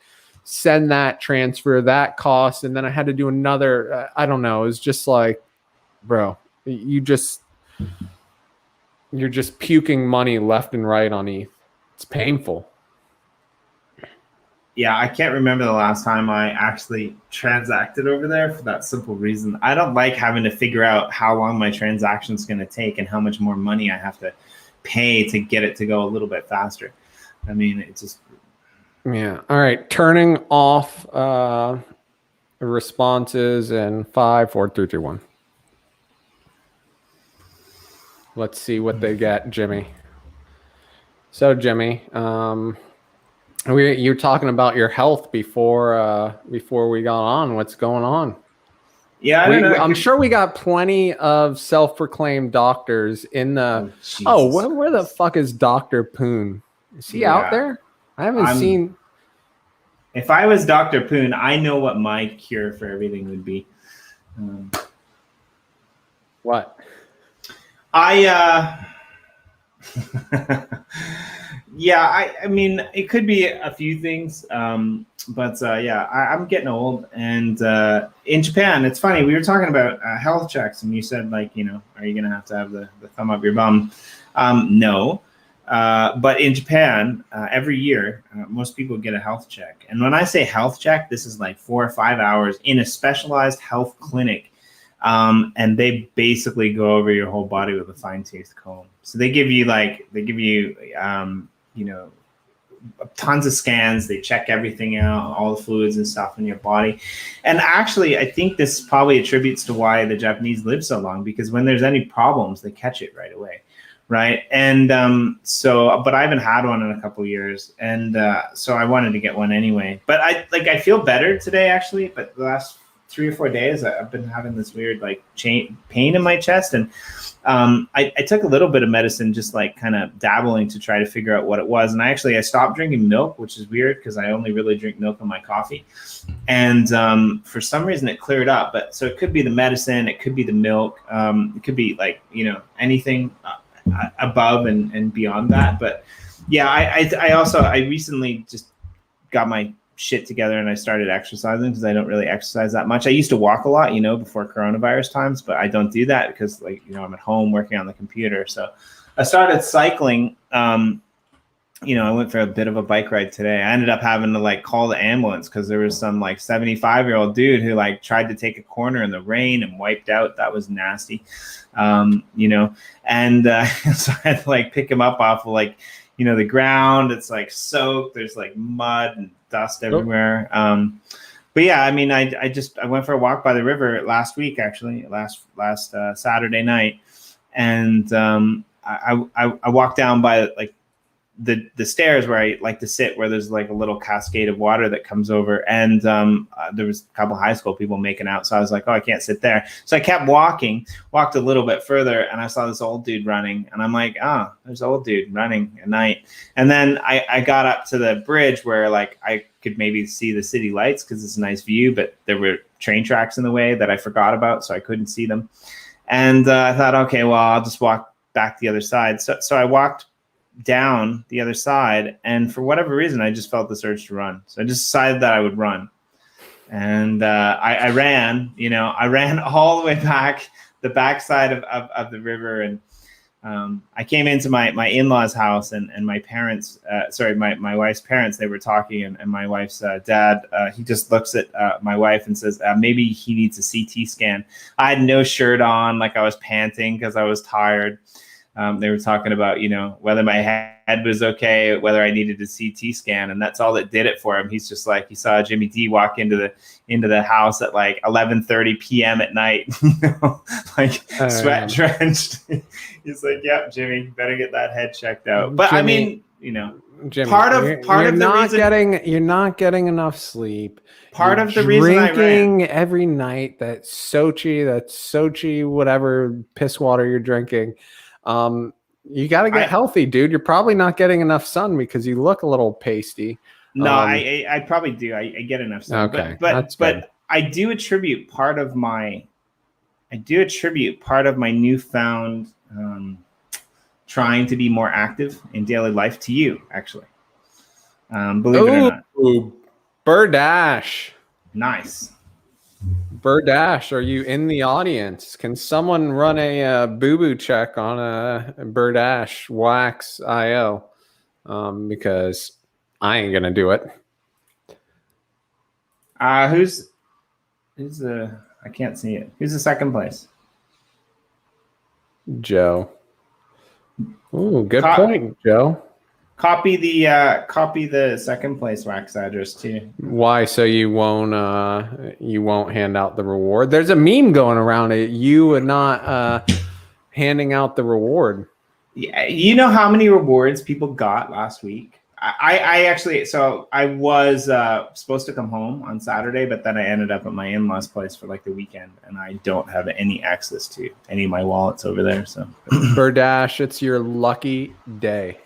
send that transfer, that cost, and then I had to do another. I don't know. It was just like, bro, you're just puking money left and right on ETH. It's painful. Yeah, I can't remember the last time I actually transacted over there, for that simple reason. I don't like having to figure out how long my transaction is going to take and how much more money I have to pay to get it to go a little bit faster. I mean, it's just... Yeah. All right. Turning off responses in 5, 4, 3, 2, 1. Let's see what they get, Jimmy. So, Jimmy, you're talking about your health before we got on. What's going on? Yeah, I don't know. I'm sure we got plenty of self-proclaimed doctors in the. Where the fuck is Dr. Poon? Is he out there? I haven't seen. If I was Dr. Poon, I know what my cure for everything would be. What? I mean, it could be a few things, but I'm getting old, and in Japan, it's funny, we were talking about health checks, and you said, like, you know, are you gonna have to have the thumb up your bum? No, but in Japan, every year, most people get a health check, and when I say health check, this is like 4 or 5 hours in a specialized health clinic. And they basically go over your whole body with a fine-tooth comb. So they give you you know, tons of scans. They check everything out, all the fluids and stuff in your body. And actually, I think this probably attributes to why the Japanese live so long, because when there's any problems, they catch it right away. Right. And but I haven't had one in a couple of years. And so I wanted to get one anyway. But I feel better today, actually. But the last 3 or 4 days, I've been having this weird pain in my chest, and I took a little bit of medicine, just like kind of dabbling to try to figure out what it was. And I stopped drinking milk, which is weird because I only really drink milk in my coffee. And for some reason it cleared up. But so it could be the medicine, it could be the milk, it could be anything above and beyond that. But yeah, I recently just got my shit together and I started exercising, because I don't really exercise that much. I used to walk a lot, before coronavirus times, but I don't do that because I'm at home working on the computer. So I started cycling. I went for a bit of a bike ride today. I ended up having to like call the ambulance because there was some like 75-year-old dude who like tried to take a corner in the rain and wiped out. That was nasty, and so I had to like pick him up off of like, the ground. It's like soaked. There's like mud and dust everywhere. But yeah, I mean, I went for a walk by the river last week, actually, last Saturday night, and I walked down by like the stairs where I like to sit, where there's like a little cascade of water that comes over, and there was a couple high school people making out. So I was like, oh, I can't sit there. So I kept walked a little bit further, and I saw this old dude running, and I'm like, oh, there's an old dude running at night. And then I got up to the bridge where like I could maybe see the city lights because it's a nice view, but there were train tracks in the way that I forgot about, so I couldn't see them. And I thought, okay, well, I'll just walk back the other side. So I walked down the other side, and for whatever reason I just felt this urge to run, so I just decided that I would run, and I ran. I ran all the way back the backside of the river, and I came into my in-laws house, and my parents, my wife's parents, they were talking, and my wife's dad, he just looks at my wife and says, maybe he needs a CT scan. I had no shirt on, like I was panting because I was tired. They were talking about, whether my head was okay, whether I needed a CT scan, and that's all that did it for him. He's just like, he saw Jimmy D walk into the house at like 11:30 p.m. at night, sweat drenched. He's like, "Yep, Jimmy, better get that head checked out." But Jimmy, I mean, Jimmy, part of the reason you're not getting enough sleep. Part of the reason I ran drinking every night that Sochi, whatever piss water you're drinking. You got to get healthy, dude. You're probably not getting enough sun because you look a little pasty. No, I probably do. I get enough sun. Okay, but I do attribute part of my newfound trying to be more active in daily life to you, actually. Believe it or not. Birdash. Nice. Birdash, are you in the audience? Can someone run a boo-boo check on a Birdash Wax IO? Because I ain't gonna do it. Who's the? I can't see it. Who's the second place? Joe. Ooh, good point, Joe. Copy the second place wax address too. Why? So you won't hand out the reward? There's a meme going around it. You would not handing out the reward. Yeah, you know how many rewards people got last week? I actually, so I was supposed to come home on Saturday, but then I ended up at my in-laws' place for like the weekend, and I don't have any access to any of my wallets over there. So Birdash, it's your lucky day.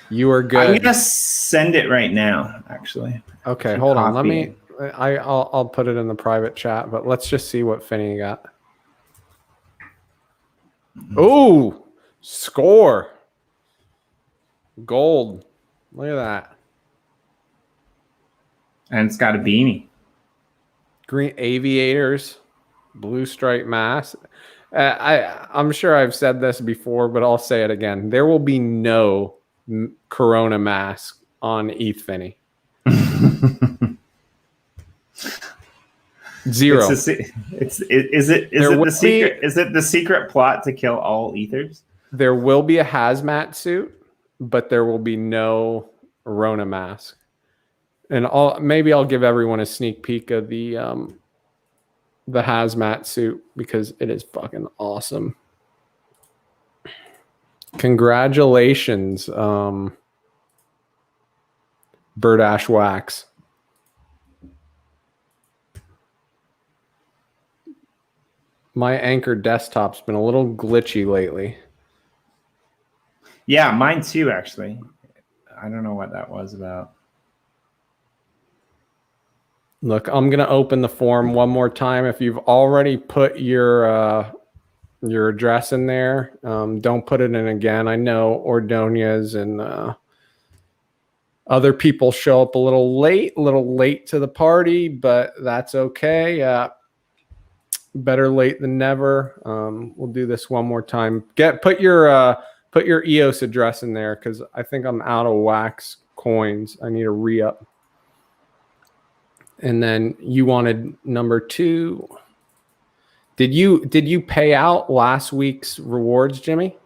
You are good. I'm gonna send it right now, actually. Okay, hold on. Let me. I'll put it in the private chat, but let's just see what Finney got. Ooh, score. Gold. Look at that. And it's got a beanie. Green aviators, blue stripe mask. I'm sure I've said this before, but I'll say it again. There will be no Corona mask on ETH Finney. Zero. Is it the secret plot to kill all ethers? There will be a hazmat suit, but there will be no Corona mask. And maybe I'll give everyone a sneak peek of the hazmat suit because it is fucking awesome. Congratulations, Birdash Wax. My Anchor desktop's been a little glitchy lately. Yeah, mine too, actually. I don't know what that was about. Look, I'm going to open the form one more time. If you've already put your address in there, don't put it in again. I know Ordonez and other people show up a little late to the party, but that's okay. Better late than never. We'll do this one more time. Put Put your EOS address in there because I think I'm out of wax coins. I need a re-up. And then you wanted number 2. Did you pay out last week's rewards, Jimmy?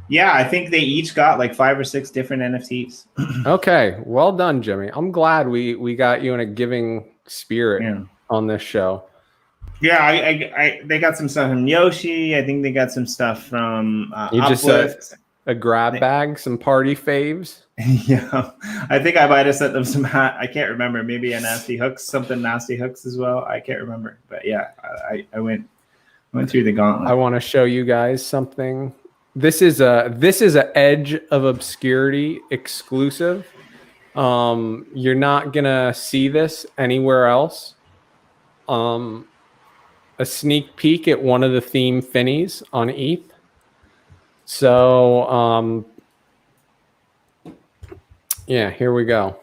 Yeah, I think they each got like 5 or 6 different NFTs. Okay, well done, Jimmy. I'm glad we got you in a giving spirit on this show. Yeah, they got some stuff from Yoshi. I think they got some stuff from you Uplift. Just said a grab bag, some party faves. Yeah, I think I might have sent them some hat. I can't remember. Maybe a nasty hooks, something nasty hooks as well. I can't remember, but yeah, I went through the gauntlet. I want to show you guys something. This is a Edge of Obscurity exclusive. You're not gonna see this anywhere else. A sneak peek at one of the theme Finneys on ETH. So yeah, here we go.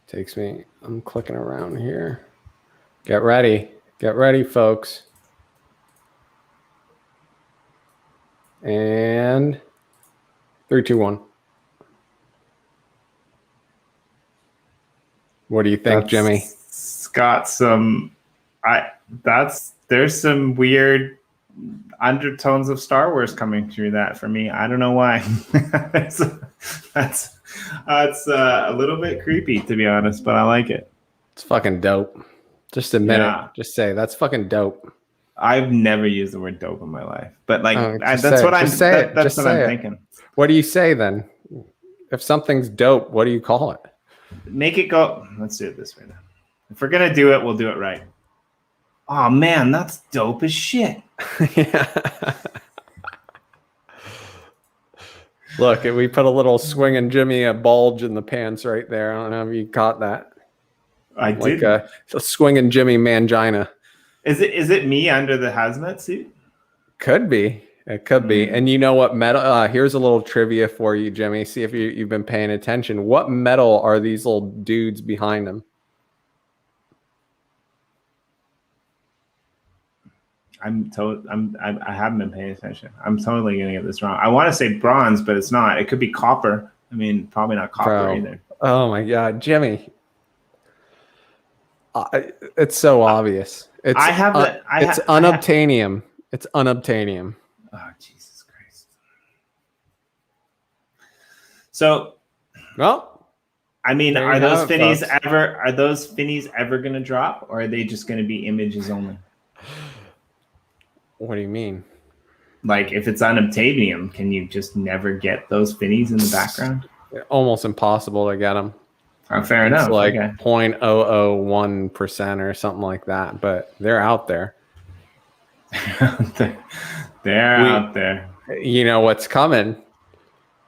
Takes me, I'm clicking around here. Get ready, folks. And 3, 2, 1. What do you think, Jimmy? It's got some. There's some weird undertones of Star Wars coming through that for me. I don't know why. that's a little bit creepy, to be honest, but I like it. It's fucking dope. Just admit it. Just say that's fucking dope. I've never used the word dope in my life, but like that's what I'm thinking. What do you say then? If something's dope, what do you call it? Make it go. Let's do it this way then. If we're gonna do it, we'll do it right. Oh man, that's dope as shit. Yeah. Look, we put a little swinging Jimmy a bulge in the pants right there. I don't know if you caught that. I did. Like a swinging Jimmy mangina. Is it me under the hazmat suit? Could be. It could be. And you know what metal? Here's a little trivia for you, Jimmy. See if you've been paying attention. What metal are these little dudes behind them? I haven't been paying attention. I'm totally gonna get this wrong. I want to say bronze, but it's not. It could be copper. I mean, probably not copper either. Oh my God, Jimmy! It's so obvious. It's unobtainium. It's unobtainium. Oh, Jesus Christ. So, well, I mean, are those Finneys ever going to drop, or are they just going to be images only? What do you mean? Like, if it's unobtainium, can you just never get those Finneys in the background? Almost impossible to get them. Oh, fair enough. It's like 0.001% or something like that, but they're out there. They're out there. You know what's coming?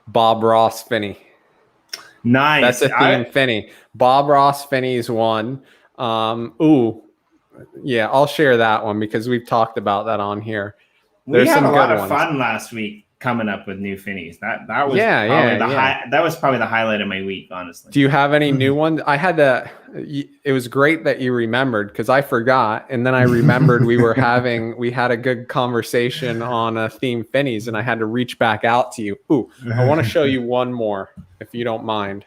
Bob Ross Finney. Nice. That's a theme Finney. Bob Ross Finney's one. Yeah, I'll share that one because we've talked about that on here. We had a lot of fun last week coming up with new Finneys. That was that was probably the highlight of my week, honestly. Do you have any new ones? It was great that you remembered because I forgot, and then I remembered we had a good conversation on a theme Finneys, and I had to reach back out to you. I want to show you one more if you don't mind.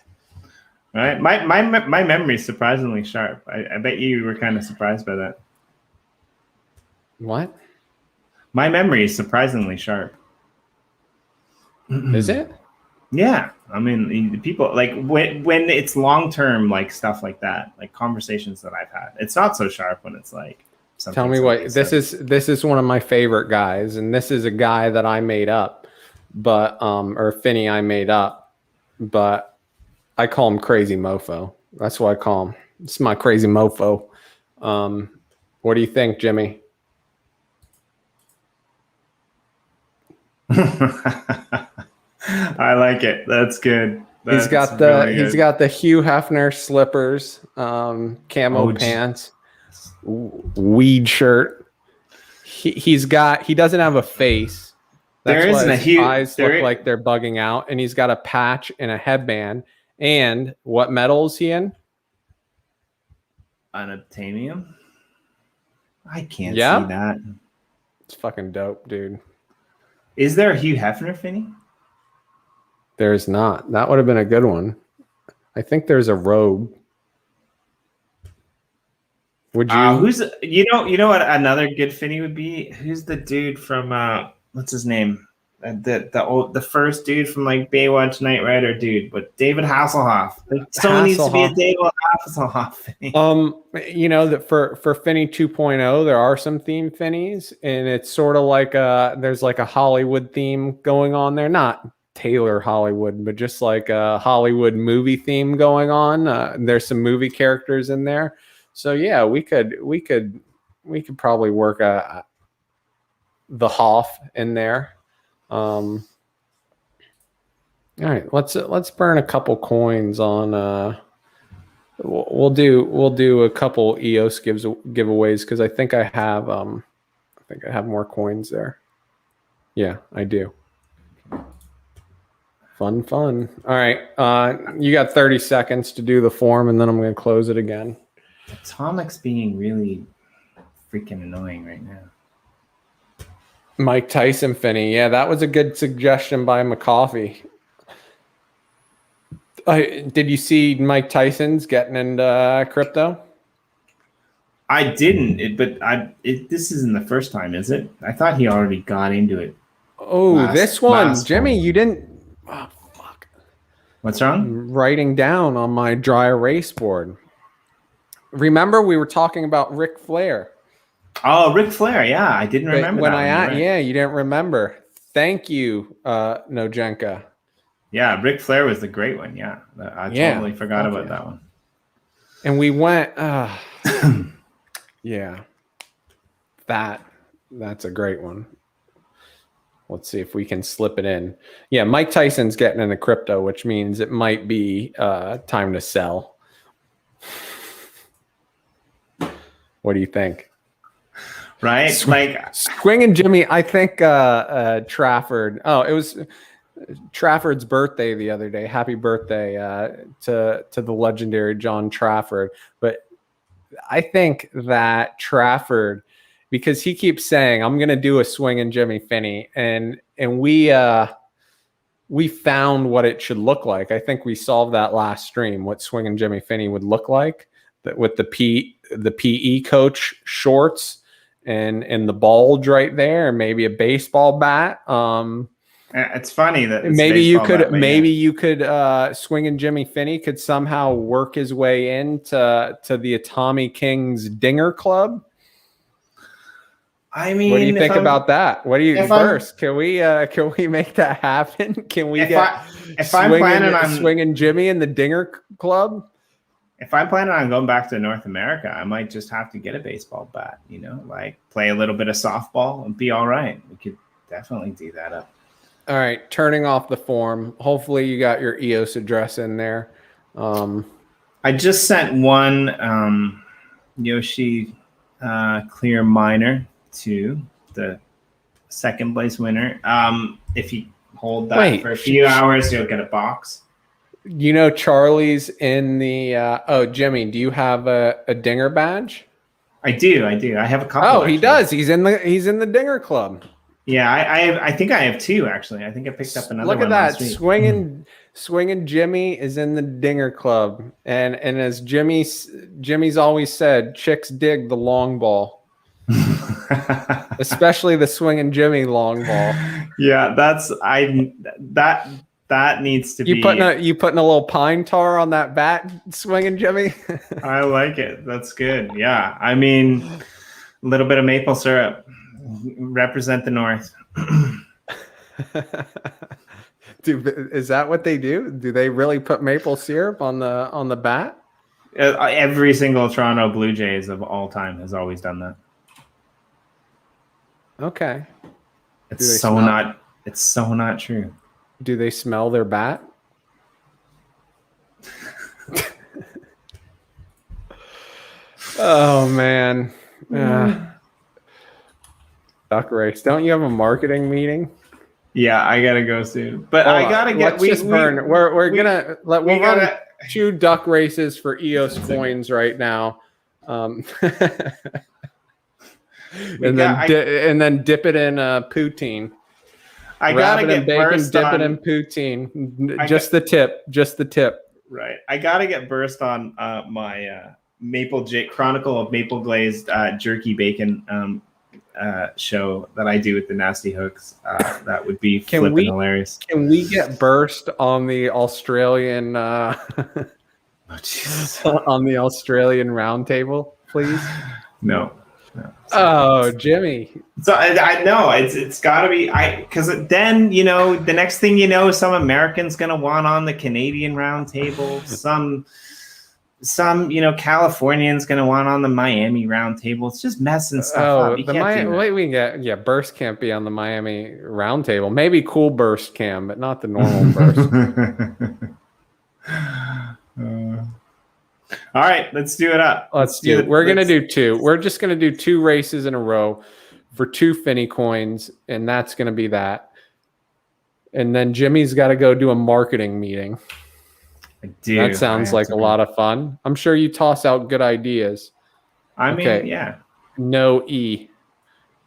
All right, my memory is surprisingly sharp. I bet you were kind of surprised by that. What? My memory is surprisingly sharp. Is it? Yeah, I mean, people like when it's long term, like stuff like that, like conversations that I've had. It's not so sharp when it's like. Tell me what this is. This is one of my favorite guys, and this is a guy that I made up, but or Finney I made up, but I call him Crazy Mofo. That's what I call him. It's my Crazy Mofo. What do you think, Jimmy? I like it. That's good. He's got the Hugh Hefner slippers, camo pants, weed shirt. He doesn't have a face. His eyes look like they're bugging out, and he's got a patch and a headband. And what metal is he in? Unobtainium. I can't Yeah? see that. It's fucking dope, dude. Is there a Hugh Hefner Finney? There's not. That would have been a good one. I think there's a Rogue. Would you? Who's you know what another good Finney would be? Who's the dude from what's his name? The first dude from like Baywatch Knight Rider dude, but David Hasselhoff. Like someone needs to be a David Hasselhoff Finney. You know that for Finney 2.0, there are some theme Finneys, and it's sort of like there's like a Hollywood theme going on there, not Taylor Hollywood, but just like a Hollywood movie theme going on. There's some movie characters in there. So yeah, we could probably work the Hoff in there. All right, let's burn a couple coins on. We'll do a couple EOS giveaways because I think I have more coins there. Yeah, I do. Fun. All right, you got 30 seconds to do the form, and then I'm going to close it again. Atomic's being really freaking annoying right now. Mike Tyson Finney. Yeah, that was a good suggestion by McCoffee. Did you see Mike Tyson's getting into crypto? I didn't, this isn't the first time, is it? I thought he already got into it. Oh, this one, Jimmy, you didn't. Oh, fuck. What's wrong? I'm writing down on my dry erase board. Remember, we were talking about Ric Flair. Oh, Ric Flair. Yeah, I didn't remember when that. Yeah, you didn't remember. Thank you, Nojenka. Yeah, Ric Flair was the great one. Yeah, I totally forgot about that one. And we went. Yeah, that's a great one. Let's see if we can slip it in. Yeah, Mike Tyson's getting into crypto, which means it might be time to sell. What do you think? Right? Swinging Jimmy, I think Trafford. Oh, it was Trafford's birthday the other day. Happy birthday to the legendary John Trafford. But I think that Trafford, because he keeps saying, I'm going to do a Swinging Jimmy Finney. And we found what it should look like. I think we solved that last stream, what Swinging Jimmy Finney would look like, that with the PE coach shorts and the bulge right there, and maybe a baseball bat. It's funny that maybe you could Swinging Jimmy Finney could somehow work his way into the Atomy Kings Dinger Club. I mean, what do you think about that? What do you first? Can we make that happen? Can we get Swinging Jimmy in the Dinger Club? If I'm planning on going back to North America, I might just have to get a baseball bat, like play a little bit of softball and be all right. We could definitely do that up. All right, turning off the form. Hopefully you got your EOS address in there. I just sent one Yoshi clear miner to the second place winner. If you hold that for a few hours, you'll get a box. Charlie's in the Jimmy, do you have a Dinger badge? I do. I have a couple. Oh, actually. He does. He's in the Dinger Club. Yeah, I think I have two actually. I think I picked up another one. Look at that. Swinging Jimmy is in the Dinger Club. And as Jimmy's always said, chicks dig the long ball. Especially the Swinging Jimmy long ball. Yeah, that needs to be. You putting a little pine tar on that bat, Swinging Jimmy? I like it. That's good. Yeah. I mean, a little bit of maple syrup. Represent the North. Dude, is that what they do? Do they really put maple syrup on the bat? Every single Toronto Blue Jays of all time has always done that. Okay. It's so not true. Do they smell their bat? Oh man. Duck race. Don't you have a marketing meeting? Yeah, I gotta go soon. But I gotta get. We're gonna run 2 duck races for EOS coins right now. and then dip it in poutine. I Wrap gotta it in get bacon, burst dip on. it in poutine. Just the tip. Right. I gotta get burst on my Chronicle of Maple Glazed Jerky Bacon show that I do with the Nasty Hooks. That would be flipping hilarious. Can we get burst on the Australian Oh, Jesus. on the Australian roundtable, please? No. Oh, Jimmy. So I know it's got to be because then the next thing you know, some American's gonna want on the Canadian roundtable. Some Californian's gonna want on the Miami roundtable. It's just messing stuff up. You Burst can't be on the Miami roundtable. Maybe Cool Burst can, but not the normal Burst. All right, let's do it up. We're gonna do two. We're just gonna do 2 races in a row for 2 Finney coins, and that's gonna be that. And then Jimmy's got to go do a marketing meeting. That sounds like a lot of fun. I'm sure you toss out good ideas. I mean, yeah. No E,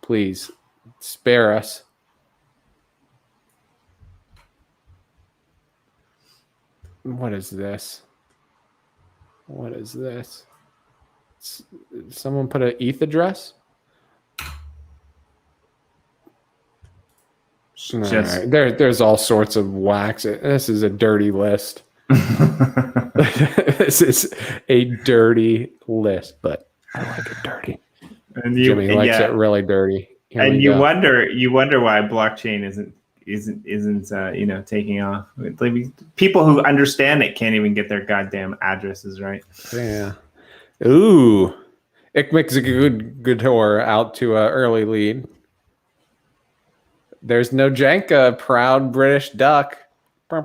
please spare us. What is this? What is this? Someone put an ETH address? Right. There's all sorts of wax. This is a dirty list. This is a dirty list, but I like it dirty. And Jimmy likes it really dirty. And you wonder why blockchain isn't taking off. People who understand it can't even get their goddamn addresses right. Yeah. Ooh. It makes a good tour out to an early lead. There's no Janka, proud British duck. I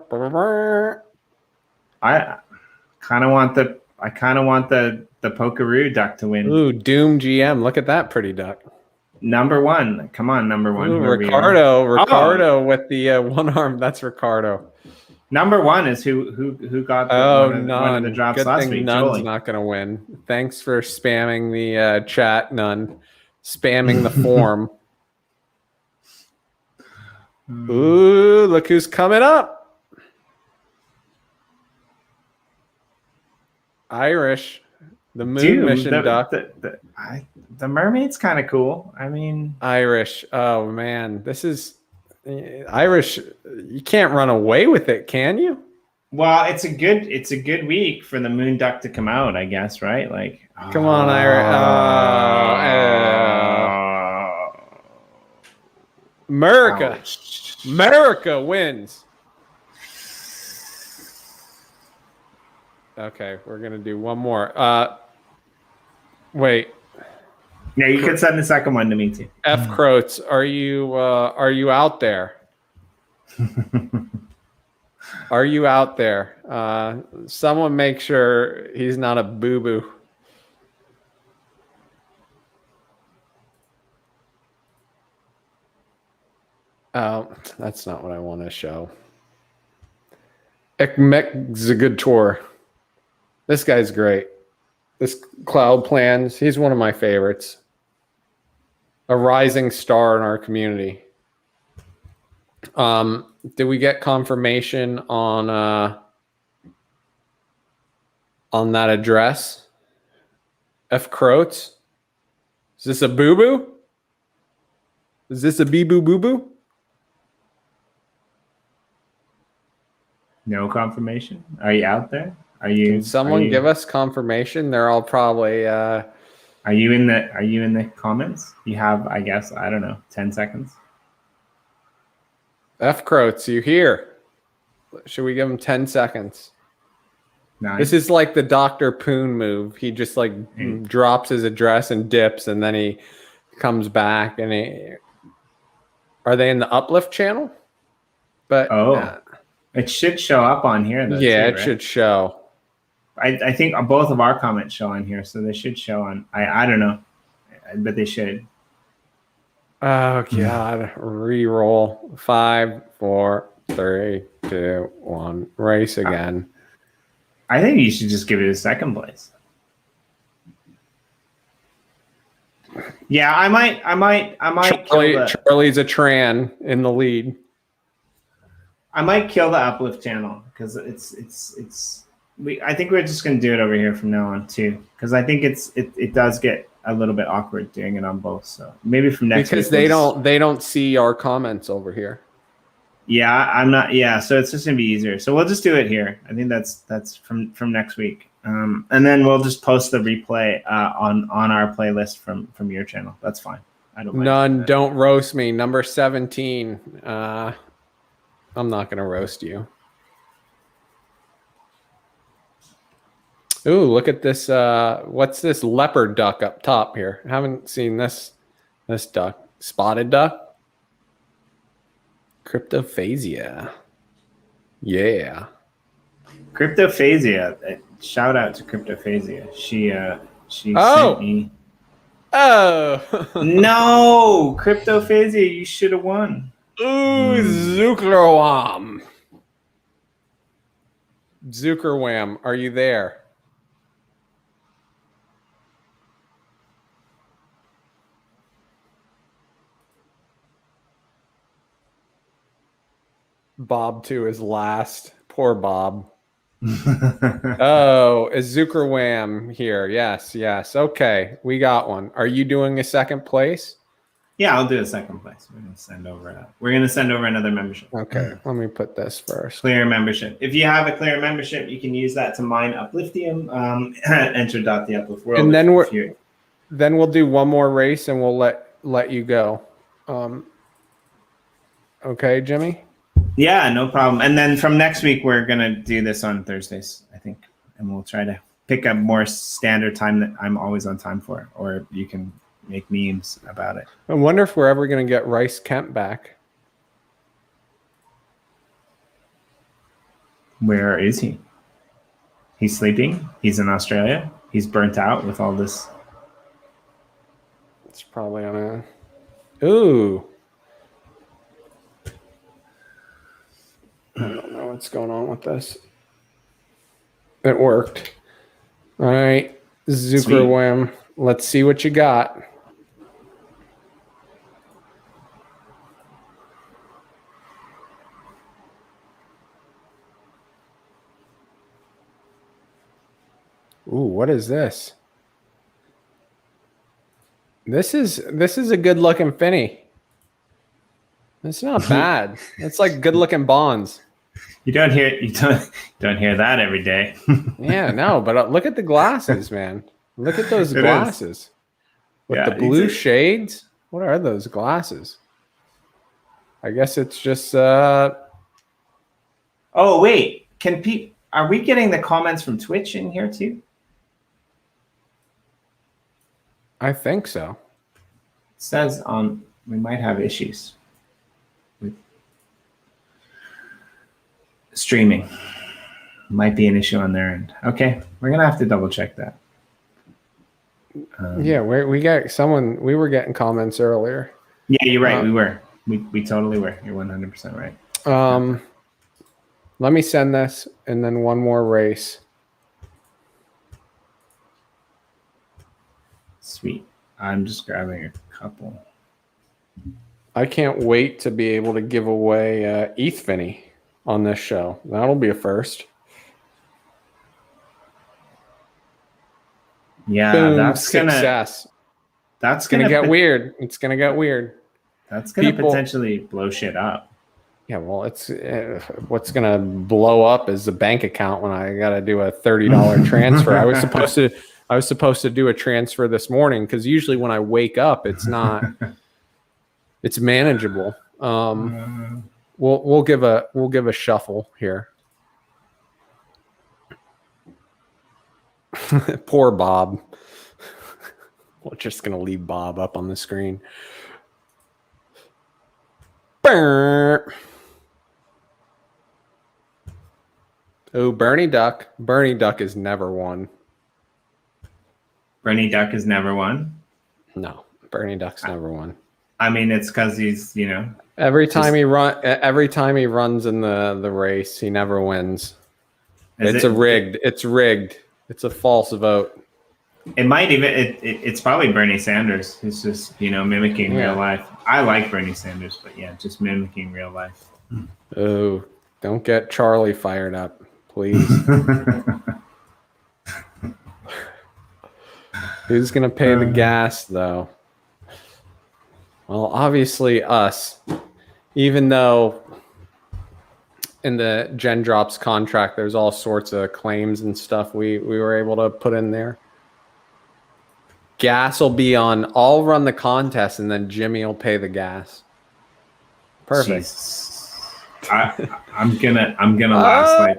kind of want the Pokeroo duck to win. Ooh, Doom GM. Look at that pretty duck. Number 1. Come on, number 1. Ooh, Ricardo with the one arm. That's Ricardo. Number 1 is who got one of the drops last week. None's not going to win. Thanks for spamming the chat, None. Spamming the form. Ooh, look who's coming up. Irish. The moon mission duck. The mermaid's kind of cool. I mean, Irish. Oh man, this is Irish. You can't run away with it, can you? Well, it's a good week for the moon duck to come out, I guess, right? Like, come on, Irish. America wins. Okay, we're gonna do one more. Wait. Yeah, you can send the second one to me too. F. Croats, are you out there? Are you out there? Someone make sure he's not a boo-boo. Oh, that's not what I want to show. Ekmek's a good tour. This guy's great. This Cloud Plans, he's one of my favorites. A rising star in our community. Did we get confirmation on that address? F. Croats? Is this a boo-boo? Is this a bee-boo-boo-boo? No confirmation. Are you out there? Can someone give us confirmation? They're all probably. Are you in the comments? You have, I guess, I don't know, 10 seconds. F. Croats, you here? Should we give him 10 seconds? Nice. This is like the Dr. Poon move. He just drops his address and dips, and then he comes back. And are they in the Uplift channel? But it should show up on here. Though, it should show. I think both of our comments show on here, so they should show on. I don't know, but they should. Oh God! Reroll. 5, 4, 3, 2, 1. Race again. I think you should just give it a second place. Yeah, I might Charlie's a Tran in the lead. I might kill the Uplift channel because I think we're just gonna do it over here from now on too, because I think it does get a little bit awkward doing it on both. So maybe from next because week they don't see our comments over here. Yeah, I'm not. Yeah, so it's just gonna be easier. So we'll just do it here. I think that's from next week, and then we'll just post the replay on our playlist from your channel. That's fine. I don't mind. None. Don't roast me. Number 17. I'm not gonna roast you. Ooh, look at this. What's this leopard duck up top here? I haven't seen this duck. Spotted duck. Cryptophasia. Yeah. Cryptophasia. Shout out to Cryptophasia. She Oh! sent me. Oh! No! Cryptophasia, you should have won. Ooh, Zuckerwam. Zuckerwam, are you there? Bob too is last. Poor Bob. Oh, is Zuckerwam here? Yes. Okay, we got one. Are you doing a second place? Yeah, I'll do a second place. We're gonna send over another membership. Okay, let me put this first. Clear membership. If you have a clear membership, you can use that to mine Upliftium. Enter the Uplift World. And then we'll do one more race and we'll let you go. Okay, Jimmy. Yeah, no problem. And then from next week, we're gonna do this on Thursdays, I think, and we'll try to pick a more standard time that I'm always on time for, or you can make memes about it. I wonder if we're ever gonna get Rice Kemp back. Where is he? He's sleeping. He's in Australia. He's burnt out with all this. It's probably on a. Ooh. I don't know what's going on with this. It worked. All right, Zuckerwam. Let's see what you got. Ooh, what is this? This is a good looking Finney. It's not bad. It's like good looking Bonds. You don't hear that every day. Yeah, no, but look at the glasses, man. Look at those glasses with the blue shades. What are those glasses? I guess it's just. Oh wait, are we getting the comments from Twitch in here too? I think so. It says we might have issues with streaming. Might be an issue on their end. Okay, we're gonna have to double check that. Yeah, we got someone. We were getting comments earlier. Yeah, you're right. We were. We totally were. You're 100% right. Let me send this, and then one more race. Sweet. I'm just grabbing a couple. I can't wait to be able to give away ETH Finney on this show. That'll be a first. Yeah, Boom, that's success. That's gonna get weird. It's gonna get weird. That's gonna potentially blow shit up. Yeah, well, it's what's gonna blow up is the bank account when I gotta do a $30 transfer. I was supposed to do a transfer this morning because usually when I wake up, it's not. It's manageable. We'll give a shuffle here. Poor Bob. We're just gonna leave Bob up on the screen. Burr. Oh, Bernie Duck. Bernie Duck has never won. Bernie Duck has never won? No, Bernie Duck's never won. I mean, it's because he's, every time he runs in the race, he never wins. It's rigged. It's a false vote. It might even it's probably Bernie Sanders. It's just mimicking real life. I like Bernie Sanders, but yeah, just mimicking real life. Oh, don't get Charlie fired up, please. Who's gonna pay the gas though? Well, obviously us. Even though in the YoshiDrops contract there's all sorts of claims and stuff we were able to put in there. Gas will be on. I'll run the contest, and then Jimmy will pay the gas. Perfect. I'm gonna last like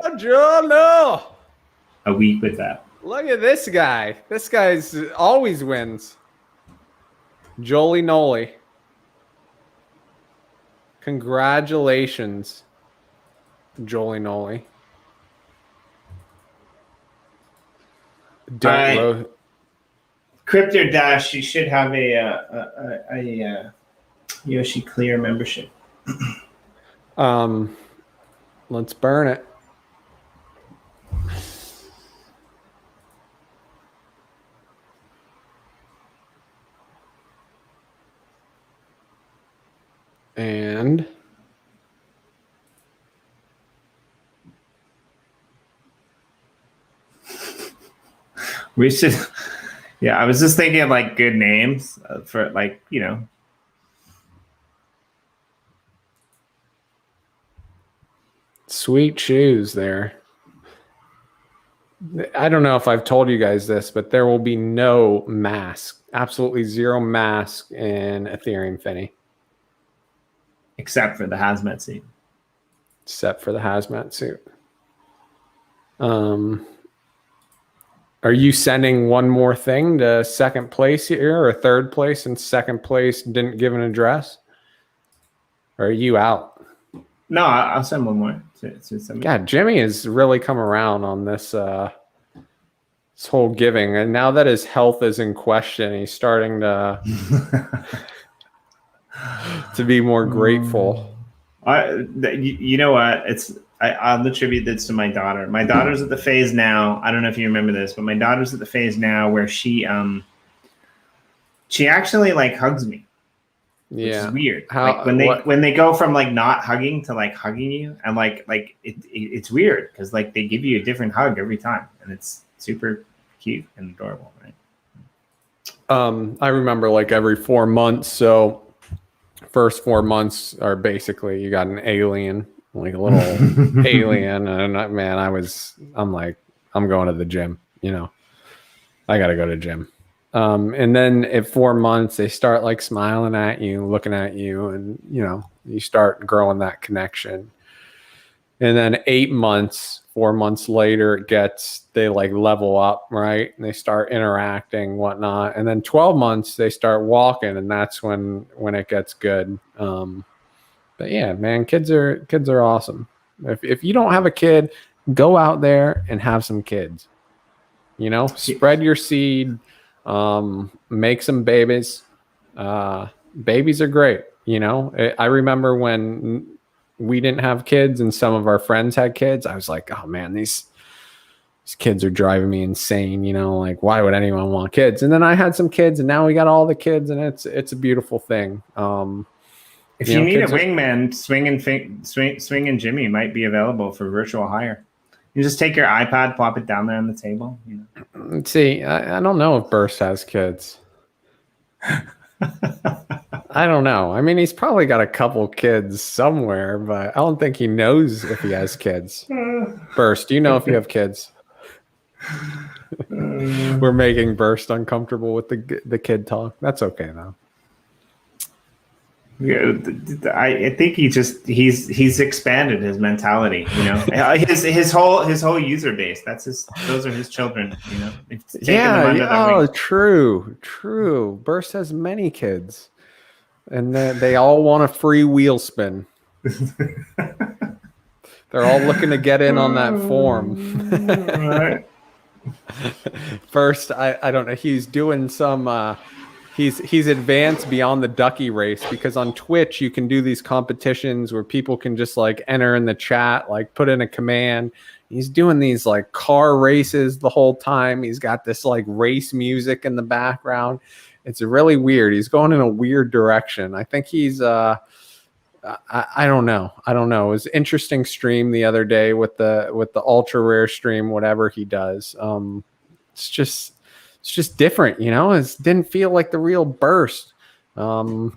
a week with that. Look at this guy. This guy's always wins. Jolie Noli. Congratulations, Jolie Noli. Crypto Dash, you should have a Yoshi Clear membership. Let's burn it. And we should. Yeah, I was just thinking of like good names for like, sweet shoes there. I don't know if I've told you guys this, but there will be no mask, absolutely zero mask in Ethereum Finney. Except for the hazmat suit. Except for the hazmat suit. Are you sending one more thing to second place here or third place, and second place didn't give an address? Or are you out? No, I'll send one more. God, Jimmy has really come around on this this whole giving. And now that his health is in question, he's starting to to be more grateful. You know what? I'll attribute this to my daughter. My daughter's at the phase now. I don't know if you remember this, but my daughter's at the phase now where she actually like hugs me. Which is weird. Like when they go from like not hugging to like hugging you, and like it's weird because like they give you a different hug every time, and it's super cute and adorable, right? I remember like every 4 months. So first 4 months are basically you got an alien, like a little alien, and I'm like, I'm going to the gym. I got to go to the gym. And then at 4 months, they start like smiling at you, looking at you, and you start growing that connection. And then 8 months, 4 months later, they like level up, right? And they start interacting, whatnot. And then 12 months, they start walking, and that's when it gets good. But yeah, man, kids are awesome. If you don't have a kid, go out there and have some kids. Spread your seed. Make some babies. Babies are great. I remember when we didn't have kids and some of our friends had kids, I was like, oh man, these kids are driving me insane. Like why would anyone want kids? And then I had some kids, and now we got all the kids, and it's a beautiful thing. If you need a wingman, Swing and Jimmy might be available for virtual hire. You just take your iPad, plop it down there on the table. See, I don't know if Burst has kids. I don't know. I mean, he's probably got a couple kids somewhere, but I don't think he knows if he has kids. Burst, do you know if you have kids? We're making Burst uncomfortable with the kid talk. That's okay though. Yeah, I think he's expanded his mentality. His whole user base. Those are his children. Yeah. True. Burst has many kids, and they all want a free wheel spin. They're all looking to get in on that form. Right. First, I don't know. He's doing some. he's advanced beyond the ducky race, because on Twitch you can do these competitions where people can just like enter in the chat, like put in a command. He's doing these like car races the whole time. He's got this like race music in the background. It's really weird. He's going in a weird direction. I think he's I don't know. It was an interesting stream the other day with the ultra rare stream, whatever he does. It's just different, you know. It didn't feel like the real Burst. You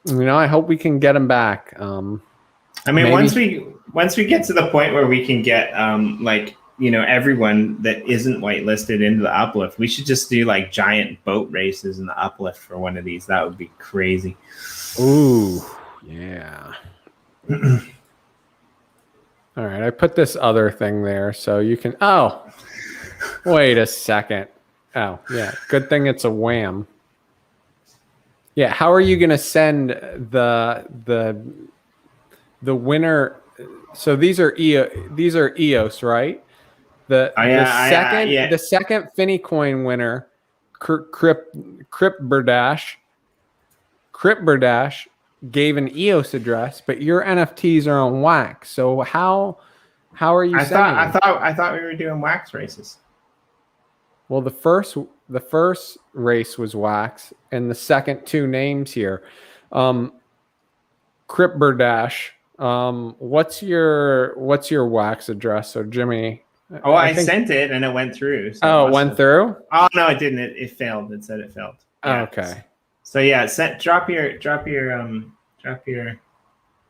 know, I hope we can get him back. I mean, maybe once we get to the point where we can get like, you know, everyone that isn't whitelisted into the Uplift, we should just do like giant boat races in the Uplift for one of these. That would be crazy. Ooh, yeah. All right, I put this other thing there so you can. Oh, wait a second. Oh, yeah. Good thing it's a wham. Yeah, how are you going to send the winner? So these are EOS, right? The second Finney coin winner, Cryptowriter gave an EOS address, but your NFTs are on Wax. So how are you sending I thought we were doing Wax races. Well, the first race was Wax, and the second two names here, Cryptowriter. What's your Wax address? So Jimmy. Oh, I sent it and it went through. So it went through? Oh no, it didn't. It failed. It said it failed. Yeah. Okay. So yeah, drop your.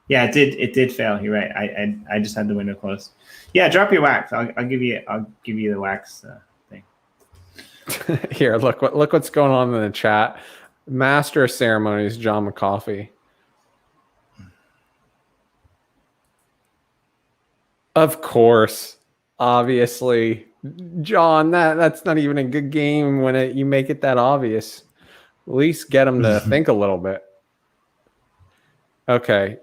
Yeah, it did fail. You're right. I just had the window closed. Yeah, drop your Wax. I'll give you the Wax thing. Here, look what's going on in the chat. Master of Ceremonies, John McCoffey. Of course, obviously, John. That's not even a good game when you make it that obvious. At least get them to think a little bit. Okay.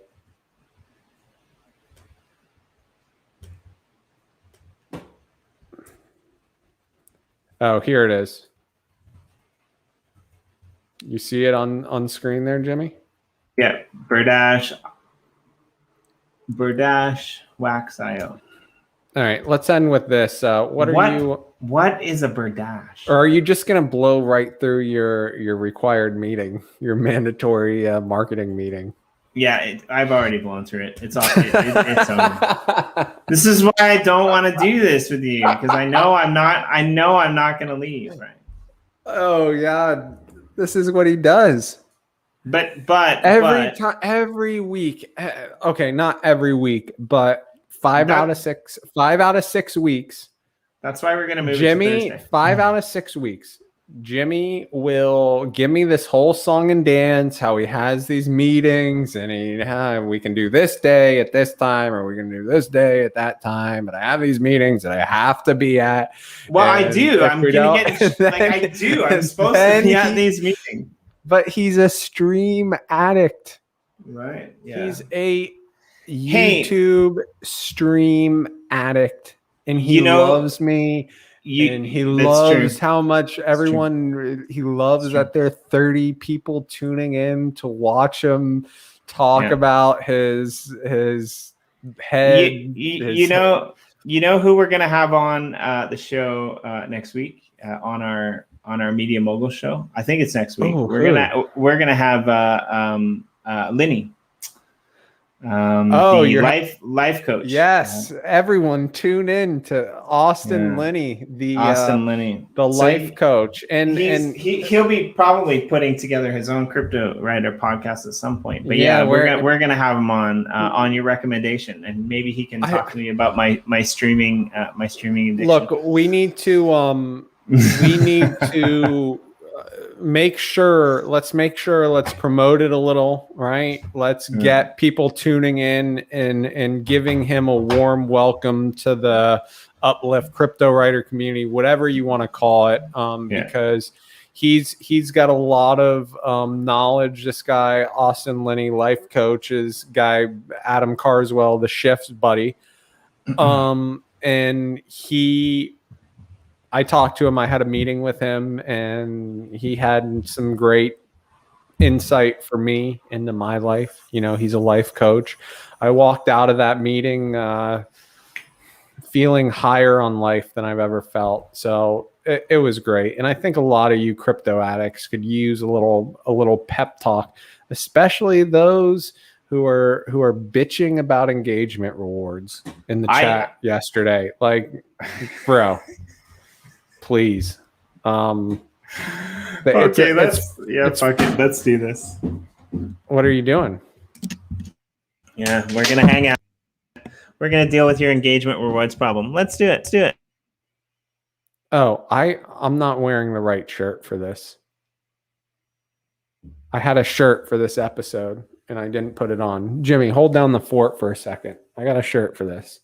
Oh, here it is. You see it on screen there, Jimmy? Yeah, Burdash Wax.io. All right, let's end with this. What is a Burdash? Or are you just going to blow right through your required meeting, your mandatory marketing meeting? Yeah, I've already blown through it. It's all. It's over. This is why I don't want to do this with you, because I know I'm not going to leave. Right. Oh God, this is what he does. But every week. Okay, not every week, but 5 out of 6 weeks. That's why we're going to move Jimmy, it to Thursday. 5 out of 6 weeks. Jimmy will give me this whole song and dance, how he has these meetings, and we can do this day at this time, or we can do this day at that time, but I have these meetings that I have to be at. Well, I do. I'm going to get like I do. I'm supposed to be at these meetings. But he's a stream addict. Right. Yeah. He's a YouTube stream addict, and he loves me. And he loves how much everyone, he loves that there are 30 people tuning in to watch him talk about his head. You know who we're going to have on the show next week on our Media Mogul show? I think it's next week. We're going to have Lenny. Your life coach. Yes, everyone tune in to Austin Lenny, the life coach, and he'll be probably putting together his own Cryptowriter podcast at some point. But we're gonna have him on your recommendation, and maybe he can talk to me about my streaming addiction. Look, we need to let's promote it a little, right? Let's get people tuning in and giving him a warm welcome to the Uplift Cryptowriter community, whatever you want to call it, because he's got a lot of knowledge. This guy, Austin Lenny, life coach, is guy Adam Carswell, the Shift's buddy, and I talked to him. I had a meeting with him, and he had some great insight for me into my life. You know, he's a life coach. I walked out of that meeting feeling higher on life than I've ever felt. So it was great. And I think a lot of you crypto addicts could use a little pep talk, especially those who are bitching about engagement rewards in the chat yesterday. Like, bro, please. Okay, let's do this. What are you doing? Yeah, we're gonna hang out. We're gonna deal with your engagement rewards problem. Let's do it. Let's do it. Oh, I'm not wearing the right shirt for this. I had a shirt for this episode and I didn't put it on. Jimmy, hold down the fort for a second. I got a shirt for this.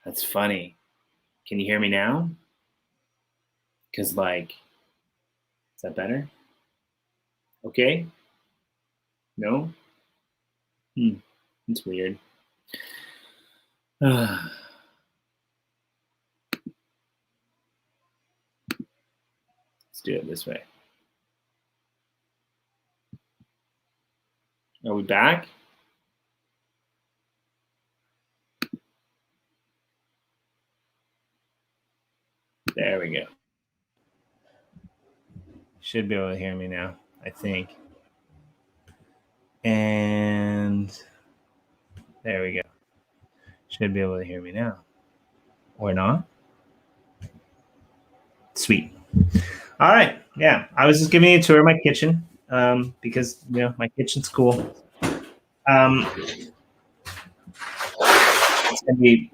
That's funny. Can you hear me now? Because, like, is that better? Okay? No? It's weird. Let's do it this way. Are we back? There we go. Should be able to hear me now, I think. And there we go. Should be able to hear me now. Or not. Sweet. All right. Yeah. I was just giving you a tour of my kitchen because, you know, my kitchen's cool. It's going to be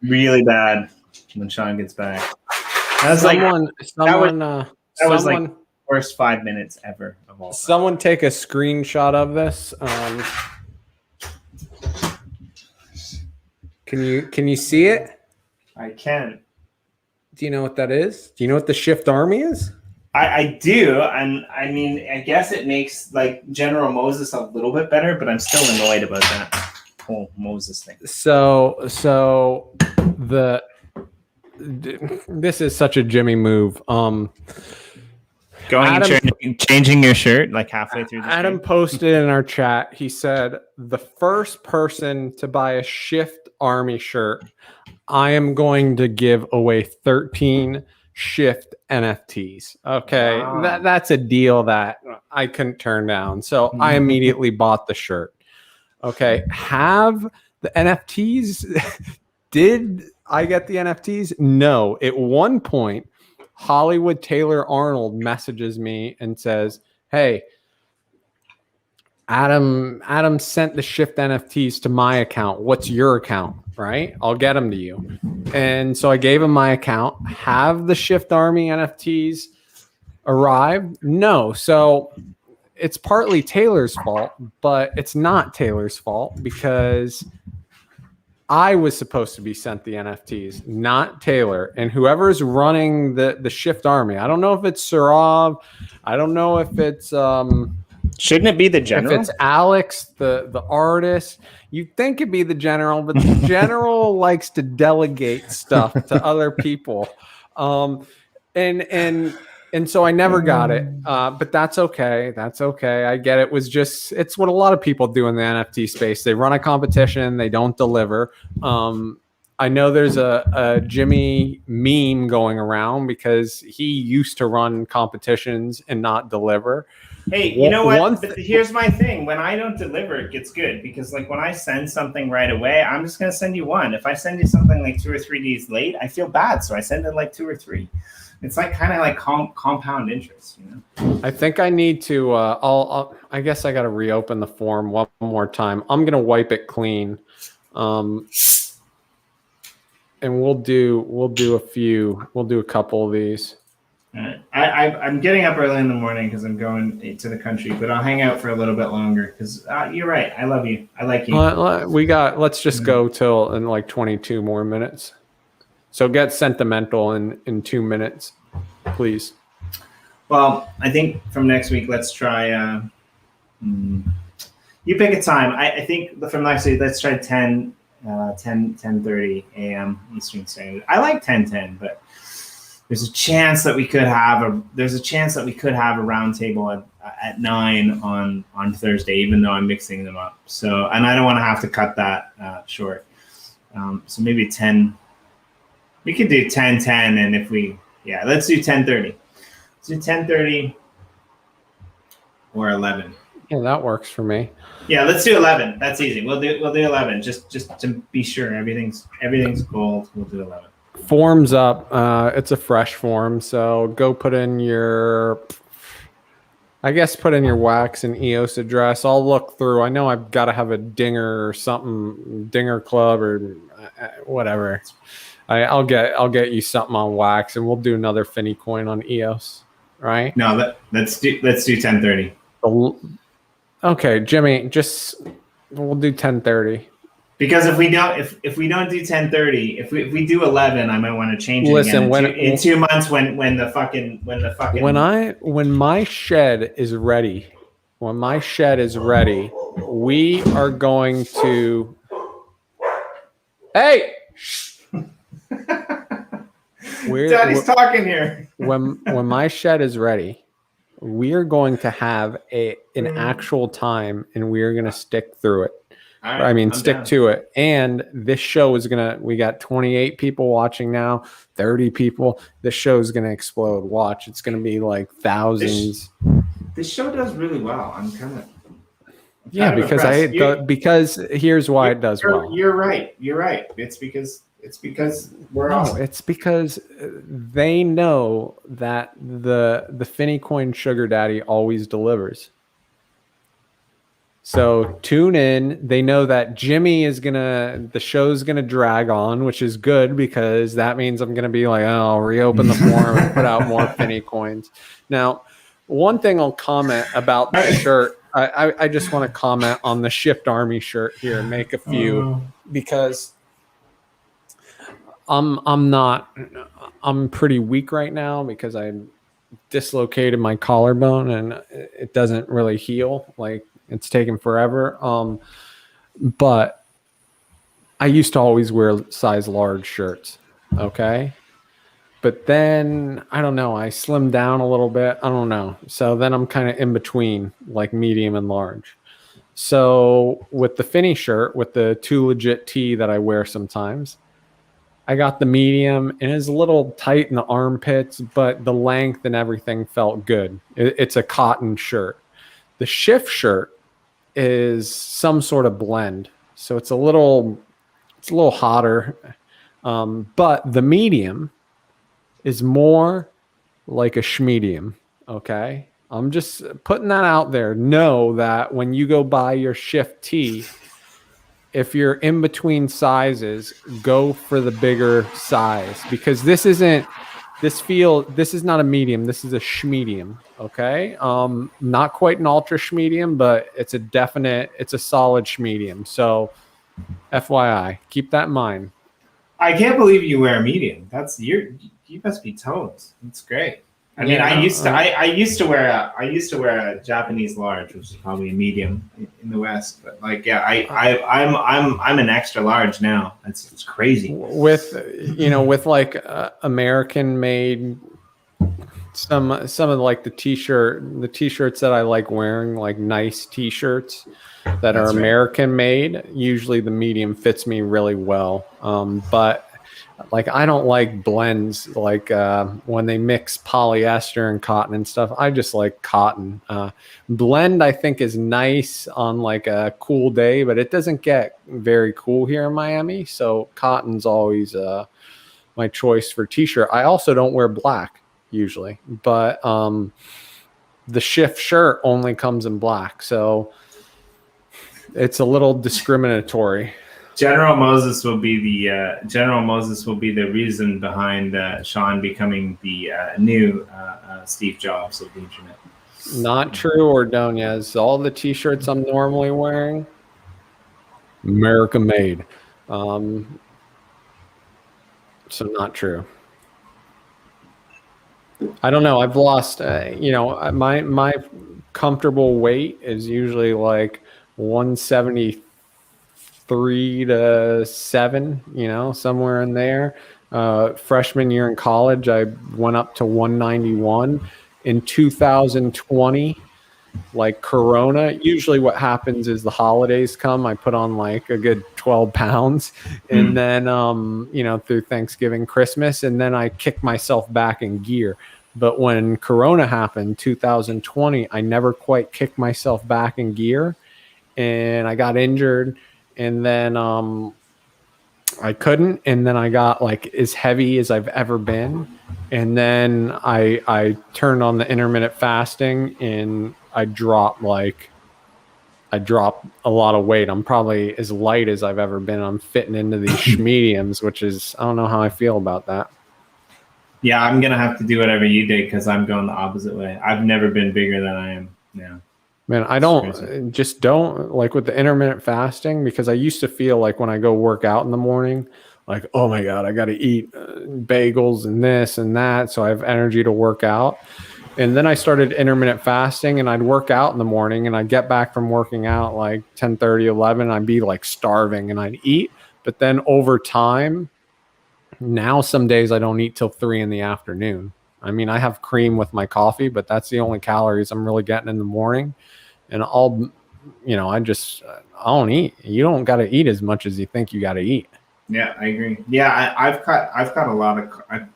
really bad when Sean gets back. That was like worst 5 minutes ever of all time. Someone take a screenshot of this. Can you see it? I can. Do you know what that is? Do you know what the Shift Army is? I do, and I mean, I guess it makes like General Moses a little bit better, but I'm still annoyed about that whole Moses thing. So this is such a Jimmy move. Changing your shirt like halfway through the Adam posted in our chat, he said, the first person to buy a Shift Army shirt, I am going to give away 13 Shift NFTs. Okay. Wow. That's a deal that I couldn't turn down. So I immediately bought the shirt. Okay. Have the NFTs, did I get the NFTs? No. At one point, Hollywood Taylor Arnold messages me and says, hey, Adam sent the Shift NFTs to my account. What's your account? Right? I'll get them to you. And so I gave him my account. Have the Shift Army NFTs arrived? No. So it's partly Taylor's fault, but it's not Taylor's fault because I was supposed to be sent the NFTs, not Taylor. And whoever's running the Shift Army, I don't know if it's Sarav. I don't know if it's shouldn't it be the general? If it's Alex, the artist, you'd think it'd be the general, but the general likes to delegate stuff to other people. And so I never got it. But that's okay. That's okay. I get it. It's what a lot of people do in the NFT space. They run a competition, they don't deliver. I know there's a Jimmy meme going around because he used to run competitions and not deliver. Hey, you know what? But here's my thing. When I don't deliver, it gets good because like when I send something right away, I'm just going to send you one. If I send you something like 2 or 3 days late, I feel bad. So I send it like 2 or 3. it's like kind of like compound interest, you know. I think I need to. I guess I got to reopen the form one more time. I'm gonna wipe it clean, and we'll do a few. We'll do a couple of these. All right. I'm getting up early in the morning because I'm going to the country, but I'll hang out for a little bit longer because you're right. I love you. I like you. Let's just go till in like 22 more minutes. So get sentimental in 2 minutes, please. Well, I think from next week, let's try. You pick a time. I think from next week, let's try 10:30 a.m. Eastern Standard. I like 10:10, but there's a chance that we could have a roundtable at 9 on Thursday, even though I'm mixing them up. So, and I don't want to have to cut that short. So maybe 10. We could do 10:10, and let's do 10:30. Let's do 10:30 or 11. Yeah, that works for me. Yeah, let's do 11. That's easy. We'll do 11. Just to be sure everything's gold. We'll do 11. Form's up. It's a fresh form, so go put in your. I guess put in your wax and EOS address. I'll look through. I know I've got to have a dinger or something, dinger club or whatever. I'll get you something on wax, and we'll do another Finney coin on EOS, right? No, let's do 10:30. Okay, Jimmy, we'll do 10:30. Because if we don't do 10:30, if we do 11, I might want to change it. Listen, again in 2 months when my shed is ready, we are going to. Hey. Daddy's talking here. when my shed is ready, we are going to have an actual time, and we are going to stick through it. Right, stick to it. And this show is we got 28 people watching now, 30 people. This show is gonna explode. Watch, it's gonna be like thousands. This show does really well. I'm kind of because here's why it does well. You're right. It's because we're awesome. It's because they know that the Finney coin sugar daddy always delivers. So tune in. They know that Jimmy the show's gonna drag on, which is good because that means I'm gonna be like, I'll reopen the forum and put out more Finney coins. Now, one thing I'll comment about the shirt, I just want to comment on the Shift Army shirt here, make a few because I'm pretty weak right now because I dislocated my collarbone and it doesn't really heal. Like, it's taken forever. But I used to always wear size large shirts. Okay. But then I don't know. I slimmed down a little bit. I don't know. So then I'm kind of in between, like medium and large. So with the Finney shirt, with the Too Legit tee that I wear sometimes, I got the medium, and it's a little tight in the armpits, but the length and everything felt good. It's a cotton shirt. The Shift shirt is some sort of blend, so it's a little hotter, but the medium is more like a schmedium. Okay, I'm just putting that out there. Know that when you go buy your Shift tee, if you're in between sizes, go for the bigger size, because this is not a medium. This is a schmedium. Okay. Not quite an ultra schmedium, but it's a solid schmedium. So FYI, keep that in mind. I can't believe you wear a medium. You must be tones. That's great. I mean, I used to wear a Japanese large, which is probably a medium in the West. But like, yeah, I'm an extra large now. It's crazy. With like American made, some of like the t-shirts that I like wearing, like nice t-shirts that are American made. Usually the medium fits me really well. But like, I don't like blends, like when they mix polyester and cotton and stuff. I just like cotton. Blend, I think, is nice on like a cool day, but it doesn't get very cool here in Miami. So cotton's always my choice for t-shirt. I also don't wear black. usually, but the shift shirt only comes in black, so it's a little discriminatory. General Moses will be the reason behind Sean becoming the new Steve Jobs of the internet. Not true, Ordonez. All the t-shirts I'm normally wearing, America made. So not true. I don't know. I've lost, my comfortable weight is usually like 173 to 7, somewhere in there. Freshman year in college, I went up to 191. In 2020, like Corona, usually what happens is the holidays come, I put on like a good 12 pounds, and then through Thanksgiving, Christmas, and then I kick myself back in gear. But when Corona happened, 2020, I never quite kicked myself back in gear, and I got injured, and then I couldn't, and then I got like as heavy as I've ever been, and then I turned on the intermittent fasting, and I dropped a lot of weight. I'm probably as light as I've ever been. I'm fitting into these mediums, which is, I don't know how I feel about that. Yeah, I'm gonna have to do whatever you did because I'm going the opposite way. I've never been bigger than I am now. Man, I don't like with the intermittent fasting, because I used to feel like when I go work out in the morning, like, oh my God, I got to eat bagels and this and that, so I have energy to work out. And then I started intermittent fasting, and I'd work out in the morning, and I'd get back from working out like 10:30, 11. I'd be like starving, and I'd eat. But then over time, now some days I don't eat till 3 in the afternoon. I mean, I have cream with my coffee, but that's the only calories I'm really getting in the morning. And I don't eat. You don't got to eat as much as you think you got to eat. Yeah, I agree. Yeah, I've cut I've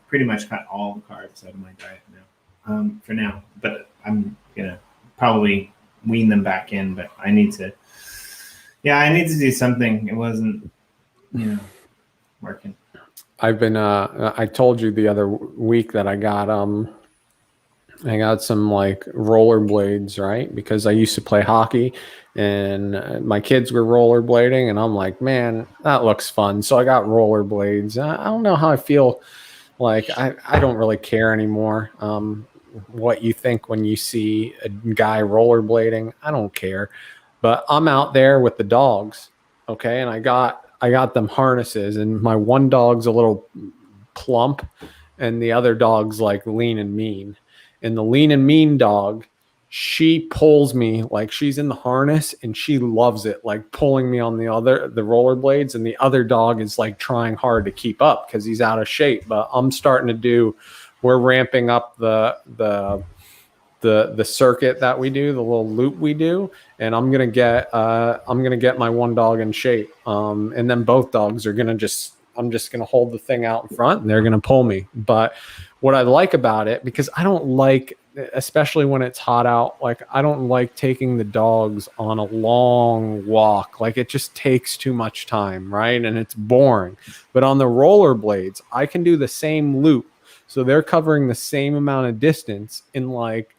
pretty much cut all the carbs out of my diet now, for now. But I'm gonna probably wean them back in. But I need to do something. It wasn't, working. I've been. I told you the other week that I got some like rollerblades, right? Because I used to play hockey, and my kids were rollerblading, and I'm like, man, that looks fun. So I got rollerblades. I don't know how I feel. Like I don't really care anymore. What you think when you see a guy rollerblading, I don't care. But I'm out there with the dogs, okay? And I got them harnesses, and my one dog's a little plump, and the other dog's like lean and mean. And the lean and mean dog, she pulls me like she's in the harness, and she loves it, like pulling me on the rollerblades. And the other dog is like trying hard to keep up because he's out of shape. But we're ramping up the circuit that we do, the little loop we do, and I'm gonna get my one dog in shape. And then both dogs are I'm just gonna hold the thing out in front, and they're gonna pull me. But what I like about it, because I don't like, especially when it's hot out, like I don't like taking the dogs on a long walk. Like it just takes too much time, right? And it's boring. But on the rollerblades, I can do the same loop. So they're covering the same amount of distance in like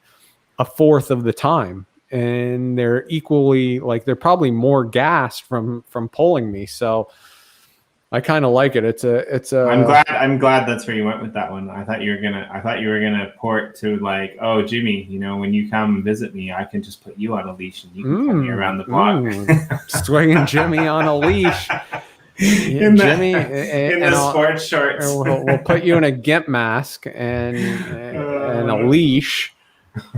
a fourth of the time. And they're equally, like they're probably more gassed from pulling me. So I kind of like it. It's a. I'm glad that's where you went with that one. I thought you were gonna port to like, oh, Jimmy, when you come visit me, I can just put you on a leash and you can carry me around the block. Swinging Jimmy on a leash. In the sports shorts. We'll put you in a GIMP mask and a leash,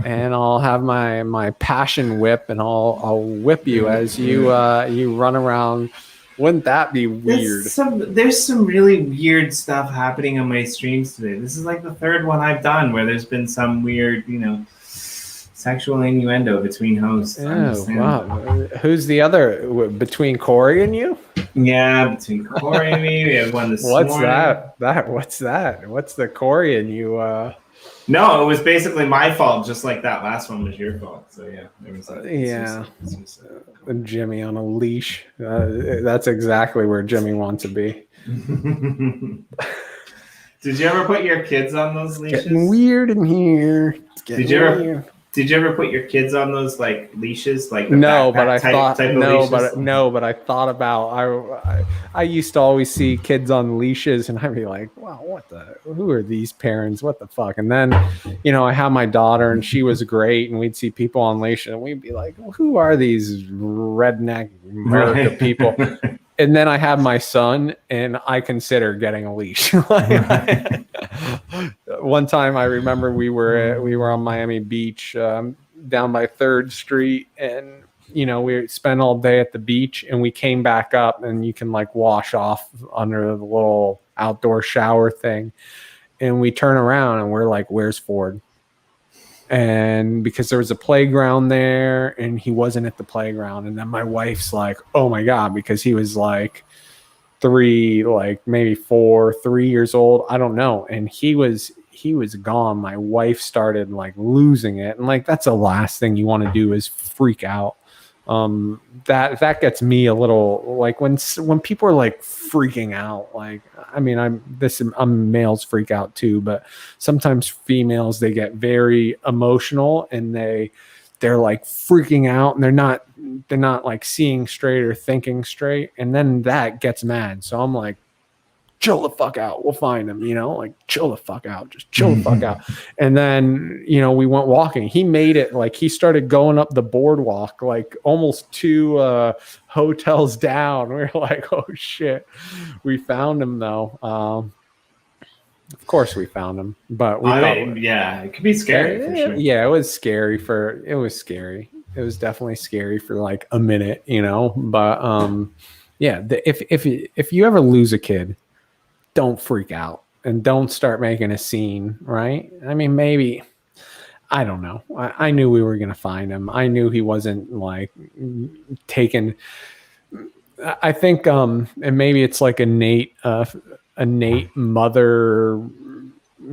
and I'll have my passion whip, and I'll whip you as you run around. Wouldn't that be weird? There's some really weird stuff happening on my streams today. This is like the third one I've done where there's been some weird, sexual innuendo between hosts. Oh, wow. Who's the other? Between Corey and you? Yeah, between Corey and me. We have one this morning. What's that? What's the Corey and you? No, it was basically my fault, just like that last one was your fault. So yeah, there was Jimmy on a leash. That's exactly where Jimmy wants to be. Did you ever put your kids on those leashes? Getting weird in here. Did you ever put your kids on those like leashes, like the no, but I type thought of no, leashes? but I thought about I used to always see kids on leashes, and I'd be like, wow, who are these parents? What the fuck? And then, I had my daughter, and she was great, and we'd see people on leashes, and we'd be like, who are these redneck America people? And then I have my son, and I consider getting a leash. One time, I remember we were on Miami Beach, down by 3rd Street, and we spent all day at the beach, and we came back up, and you can like wash off under the little outdoor shower thing, and we turn around, and we're like, "Where's Ford?" And because there was a playground there, and he wasn't at the playground, and then my wife's like, "Oh my god," because he was like 3, like maybe 4, 3 years old, I don't know, and he was gone. My wife started like losing it, and like that's the last thing you want to do is freak out. That gets me a little, like when people are like freaking out, like, I mean, I'm males freak out too, but sometimes females, they get very emotional, and they're like freaking out, and they're not like seeing straight or thinking straight, and then that gets mad. So I'm like, chill the fuck out. We'll find him, like chill the fuck out. Just chill the fuck out. And then, we went walking. He made it, like he started going up the boardwalk, like almost 2 hotels down. We were like, oh shit. We found him though. Of course we found him, but it could be scary for sure. Yeah, it was scary. It was definitely scary for like a minute, but yeah, if you ever lose a kid, don't freak out and don't start making a scene, right? I mean, maybe, I don't know. I knew we were going to find him. I knew he wasn't like taken. I think, and maybe it's like innate mother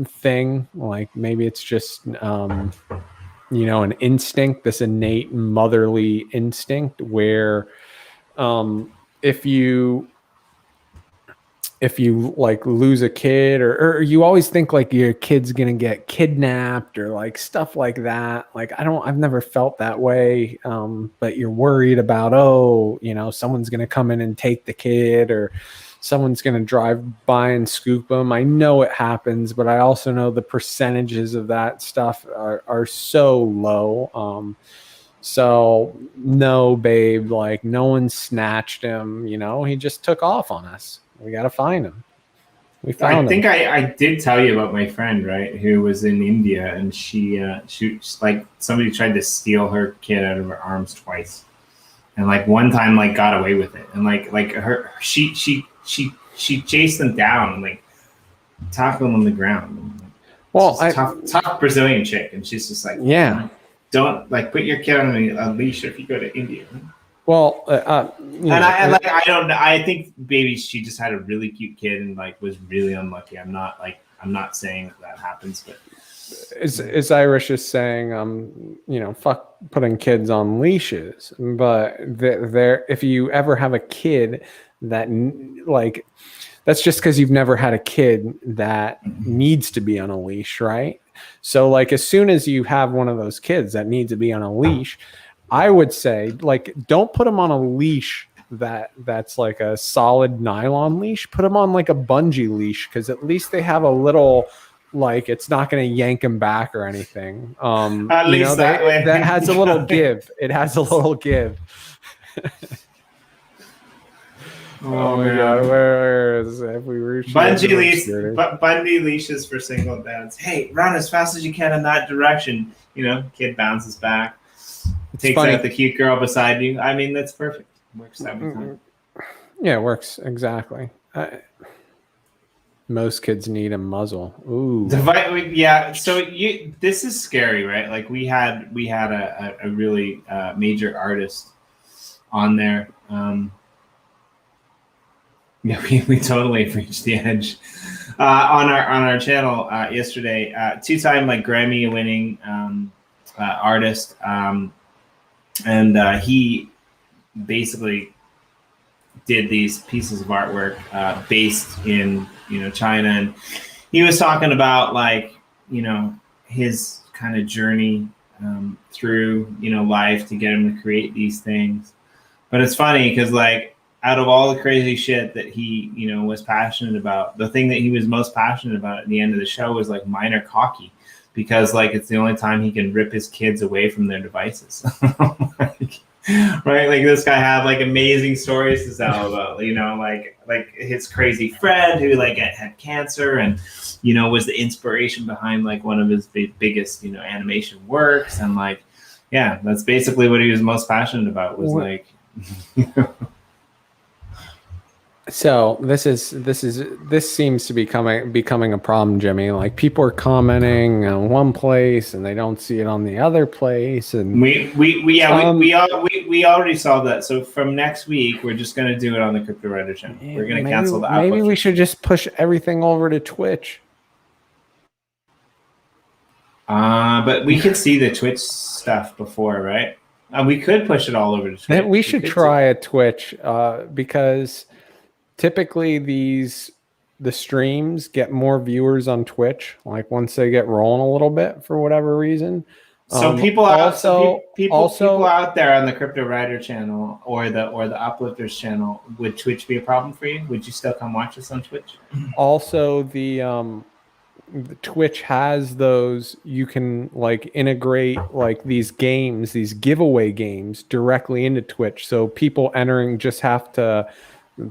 thing. Like maybe it's just, an instinct, this innate motherly instinct where, if you like lose a kid, or you always think like your kid's gonna get kidnapped or like stuff like that. Like I've never felt that way. But you're worried about, someone's gonna come in and take the kid, or someone's gonna drive by and scoop them. I know it happens, but I also know the percentages of that stuff are so low. So no, babe, like no one snatched him, he just took off on us. We got to find him. We found him. I think I did tell you about my friend, right, who was in India, and she like somebody tried to steal her kid out of her arms twice, and like one time like got away with it, and she chased them down and like tackled them on the ground. Well, tough Brazilian chick, and she's just like, yeah, don't like put your kid on a leash if you go to India. Well, I think maybe she just had a really cute kid and like was really unlucky. I'm not saying that happens, but as Irish is saying, fuck putting kids on leashes. But if you ever have a kid that like, that's just because you've never had a kid that needs to be on a leash, right? So like, as soon as you have one of those kids that needs to be on a leash, I would say, like, don't put them on a leash that's like a solid nylon leash. Put them on like a bungee leash, because at least they have a little, like, it's not going to yank them back or anything. At least that has a little give. It has a little give. Oh my god, where is it? If we reach bungee leashes for single dads. Hey, run as fast as you can in that direction. Kid bounces back. Takes out the cute girl beside you. I mean, that's perfect. Works every time. Yeah, it works exactly. Most kids need a muzzle. Ooh. Yeah. So this is scary, right? Like we had a really major artist on there. Yeah, we totally reached the edge on our channel yesterday. 2-time like Grammy winning artist. And he basically did these pieces of artwork based in China, and he was talking about like, his kind of journey through, life to get him to create these things. But it's funny because like out of all the crazy shit that he, was passionate about, the thing that he was most passionate about at the end of the show was like minor hockey, because like it's the only time he can rip his kids away from their devices. Right, like this guy had like amazing stories to tell about, like his crazy friend who like had cancer and was the inspiration behind like one of his biggest animation works, and like that's basically what he was most passionate about was like. So this seems to be becoming a problem, Jimmy. Like people are commenting on one place and they don't see it on the other place, and we already saw that. So from next week, we're just gonna do it on the Cryptowriter channel. We're gonna cancel the. Maybe we should just push everything over to Twitch. But we could see the Twitch stuff before, right? We could push it all over to Twitch. We should try a Twitch because typically the streams get more viewers on Twitch, like once they get rolling a little bit for whatever reason. So people out there on the Cryptowriter channel or the Uplifters channel, would Twitch be a problem for you? Would you still come watch us on Twitch? Also, the Twitch has those, you can like integrate like these games, these giveaway games directly into Twitch. So people entering just have to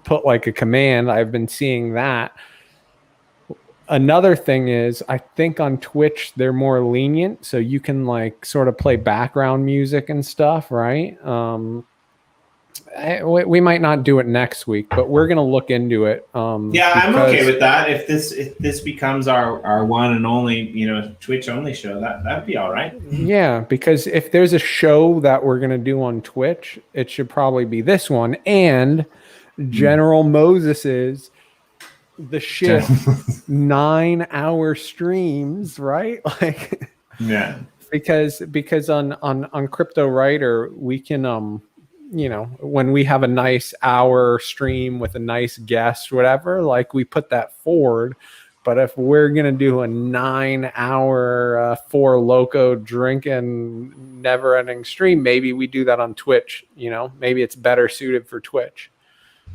put like a command. I've been seeing that. Another thing is, I think on Twitch they're more lenient, so you can like sort of play background music and stuff, right? We might not do it next week, but we're gonna look into it. I'm okay with that. If this becomes our one and only, Twitch only show, that'd be all right. Yeah, because if there's a show that we're gonna do on Twitch, it should probably be this one and General Moses's the shit 9-hour streams, right? Like, yeah, because on Cryptowriter we can when we have a nice hour stream with a nice guest, whatever, like we put that forward. But if we're gonna do a 9-hour Four Loco drinking never-ending stream, maybe we do that on Twitch. Maybe it's better suited for Twitch.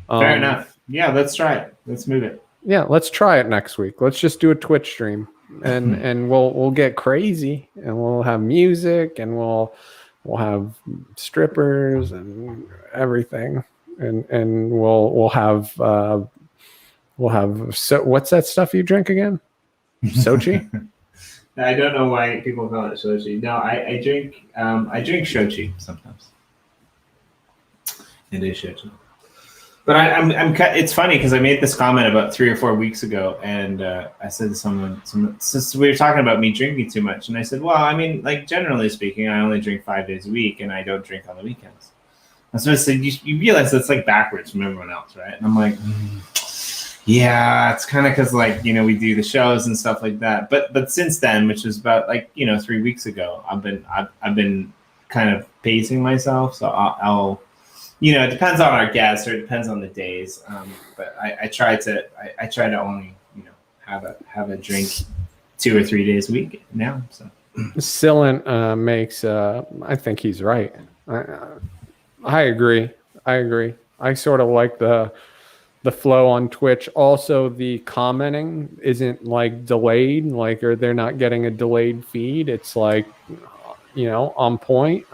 Fair enough. Yeah, let's try it. Let's move it. Yeah, let's try it next week. Let's just do a Twitch stream, and we'll get crazy, and we'll have music, and we'll have strippers and everything, and we'll have so what's that stuff you drink again? Sochi? I don't know why people call it Sochi. No, I drink shochi sometimes. It is shochi. But it's funny because I made this comment about 3 or 4 weeks ago, and I said to someone, since we were talking about me drinking too much, and I said, well, I mean, like generally speaking, I only drink 5 days a week, and I don't drink on the weekends. And so I said, you realize that's like backwards from everyone else, right? And I'm like, yeah, it's kind of because like we do the shows and stuff like that. But since then, which was about like 3 weeks ago, I've been kind of pacing myself, so I'll it depends on our guests or it depends on the days. But I try to only have a drink 2 or 3 days a week now. So Silent makes I think he's right. I agree. I sort of like the flow on Twitch. Also, the commenting isn't like delayed, like, or they're not getting a delayed feed. It's like on point.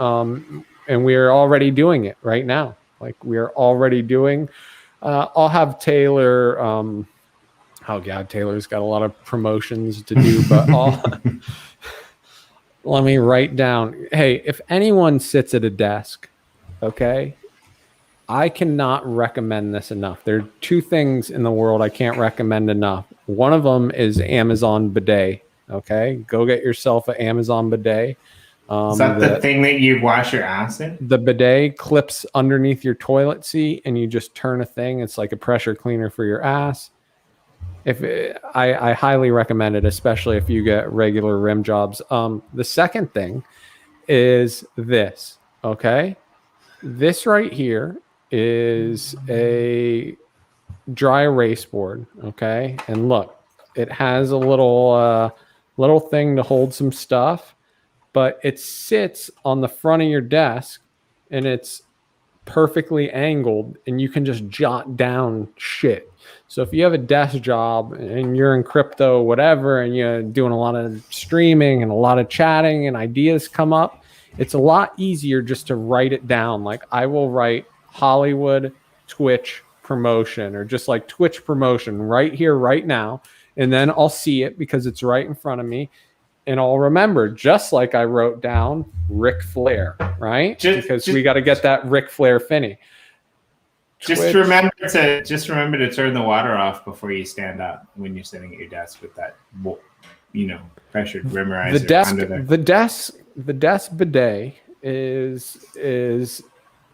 And we are already doing it right now. Like we are already doing. I'll have Taylor. Oh God, Taylor's got a lot of promotions to do, but let me write down. Hey, if anyone sits at a desk, okay, I cannot recommend this enough. There are 2 things in the world I can't recommend enough. One of them is Amazon bidet. Okay, go get yourself an Amazon bidet. Is that the thing that you wash your ass in? The bidet clips underneath your toilet seat, and you just turn a thing. It's like a pressure cleaner for your ass. I highly recommend it, especially if you get regular rim jobs. The second thing is this. Okay, this right here is a dry erase board. Okay, and look, It has a little thing to hold some stuff, but it sits on the front of your desk, and it's perfectly angled, and you can just jot down shit. So if you have a desk job and you're in crypto, whatever, and you're doing a lot of streaming and a lot of chatting and ideas come up, it's a lot easier just to write it down. Like I will write Hollywood Twitch promotion, or just like Twitch promotion right here, right now. And then I'll see it because it's right in front of me. And I'll remember, just like I wrote down Ric Flair, right? Because we got to get that Ric Flair Finney. Just remember to turn the water off before you stand up when you're sitting at your desk with that, pressured rimerizer. The desk bidet is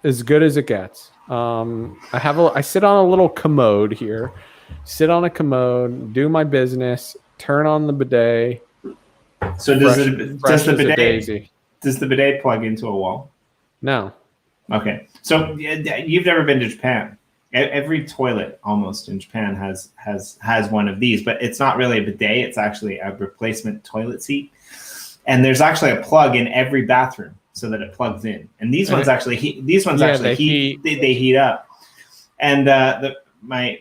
as good as it gets. I sit on a little commode here. Sit on a commode, do my business, turn on the bidet. So does the bidet plug into a wall? No. Okay. So you've never been to Japan. Every toilet almost in Japan has one of these, but it's not really a bidet. It's actually a replacement toilet seat. And there's actually a plug in every bathroom so that it plugs in. And these ones actually heat. They heat up. And my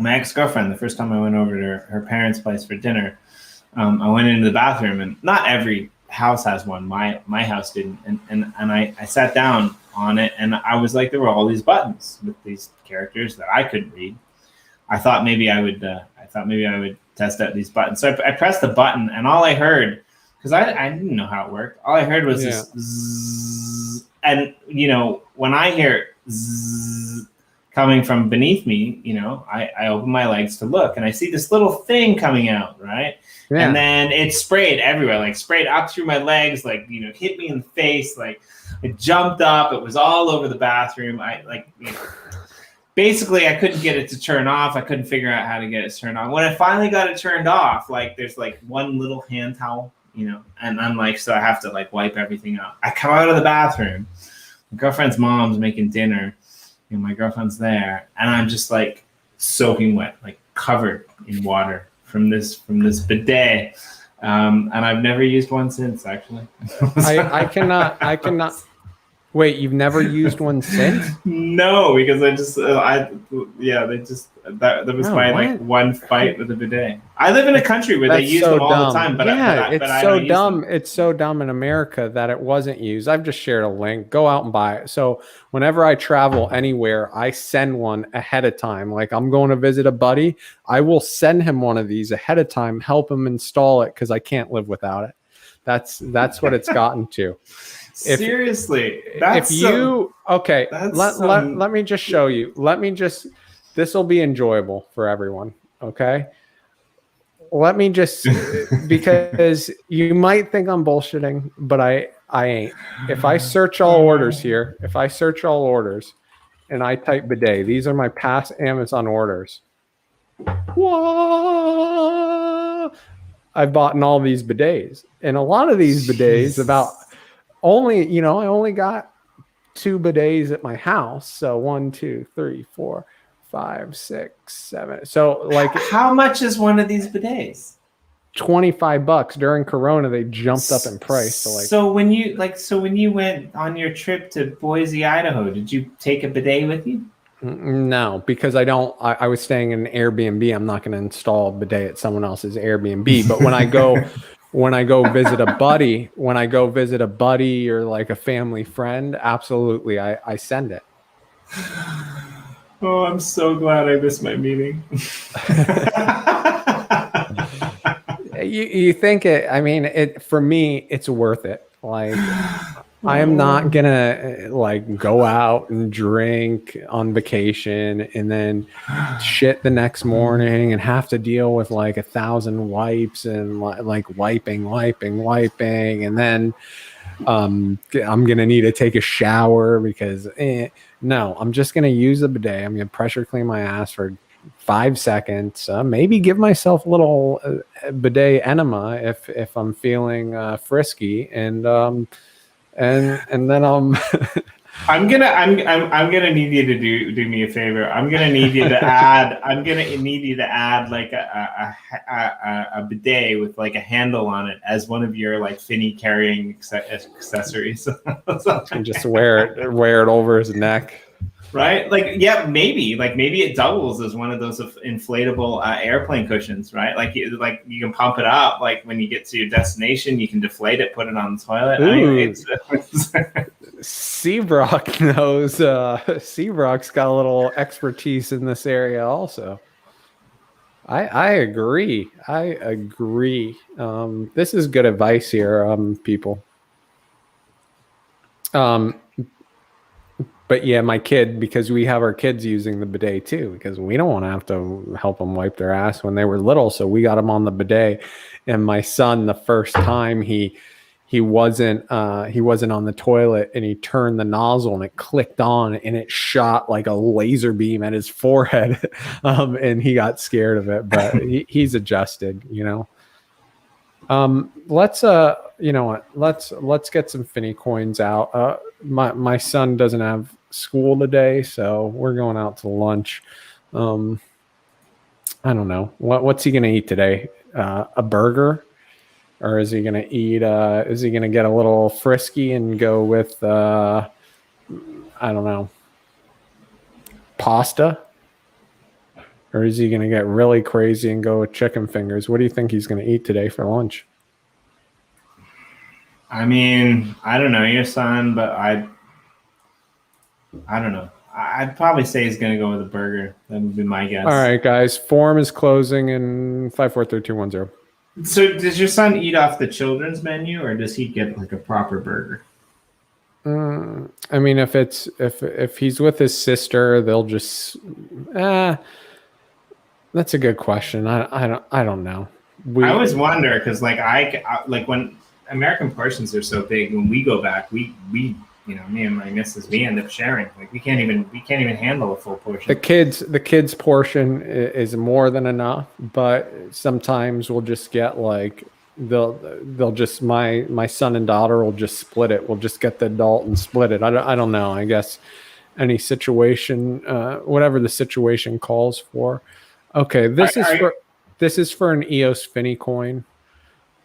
ex-girlfriend, the first time I went over to her parents' place for dinner, I went into the bathroom, and not every house has one. My house didn't, and I sat down on it, and I was like, there were all these buttons with these characters that I couldn't read. I thought maybe I would test out these buttons. So I pressed the button, and all I heard, because I didn't know how it worked, all I heard was this zzz, and when I hear zzz coming from beneath me, I open my legs to look, and I see this little thing coming out, right? Yeah. And then it sprayed everywhere, like sprayed up through my legs, like, hit me in the face, like it jumped up. It was all over the bathroom. Basically I couldn't get it to turn off. I couldn't figure out how to get it to turn on. When I finally got it turned off, like there's like one little hand towel, and I'm like, so I have to like wipe everything up. I come out of the bathroom. My girlfriend's mom's making dinner. My girlfriend's there, and I'm just like soaking wet, like covered in water from this bidet, and I've never used one since. Actually, I cannot. Wait, you've never used one since? No, because that was my like one fight with a bidet. I live in a country where they use them all the time, but It's so dumb in America that it wasn't used. I've just shared a link. Go out and buy it. So whenever I travel anywhere, I send one ahead of time. Like I'm going to visit a buddy, I will send him one of these ahead of time, help him install it, because I can't live without it. That's what it's gotten to. Seriously, let me just show you. This will be enjoyable for everyone. Okay. Let me just, because you might think I'm bullshitting, but I ain't. If I search all orders here, and I type bidet, these are my past Amazon orders. Whoa! I've bought in all these bidets, and a lot of these bidets I only got 2 bidets at my house. So 1, 2, 3, 4, 5, 6, 7. So like, how much is one of these bidets? $25. During Corona, they jumped up in price. So when you went on your trip to Boise, Idaho, did you take a bidet with you? No, because I was staying in an Airbnb. I'm not going to install a bidet at someone else's Airbnb. But when I go visit a buddy or like a family friend, absolutely, I send it. Oh, I'm so glad I missed my meeting. You think it? I mean, for me, it's worth it. Like, I am not gonna like go out and drink on vacation and then shit the next morning and have to deal with like 1,000 wipes and like wiping, and then I'm gonna need to take a shower because no, I'm just gonna use the bidet. I'm gonna pressure clean my ass for 5 seconds. Maybe give myself a little bidet enema if I'm feeling frisky, and then I'm gonna need you to do me a favor. I'm gonna need you to add. I'm gonna need you to add like a bidet with like a handle on it as one of your like Finney carrying accessories. And just wear it over his neck. Right? Like, yeah, maybe it doubles as one of those inflatable airplane cushions, right? Like you can pump it up. Like when you get to your destination, you can deflate it, put it on the toilet. Seabrook knows. Seabrook's got a little expertise in this area also. I agree. This is good advice here, people. But yeah, my kid, because we have our kids using the bidet too, because we don't want to have to help them wipe their ass when they were little. So we got them on the bidet. And my son, the first time he wasn't on the toilet, and he turned the nozzle and it clicked on and it shot like a laser beam at his forehead. And he got scared of it, but he's adjusted, you know. Let's you know what? Let's get some Finney coins out. My son doesn't have school today, so we're going out to lunch. I don't know what's he gonna eat today. A burger, or is he gonna eat? Is he gonna get a little frisky and go with I don't know, pasta? Or is he gonna get really crazy and go with chicken fingers? What do you think he's gonna eat today for lunch? I mean, I don't know your son, but I don't know. I'd probably say he's going to go with a burger. That would be my guess. All right, guys. Form is closing in 5, 4, 3, 2, 1, 0. So does your son eat off the children's menu, or does he get like a proper burger? I mean, if he's with his sister, they'll just that's a good question. I don't know. I always wonder because like like when American portions are so big, when we go back, we you know, me and my missus, we end up sharing. Like we can't even handle a full portion. The kids portion is more than enough, but sometimes we'll just get like they'll just my son and daughter will just split it. We'll just get the adult and split it. I don't know. I guess any situation, whatever the situation calls for. Okay, this is for an EOS Finney coin.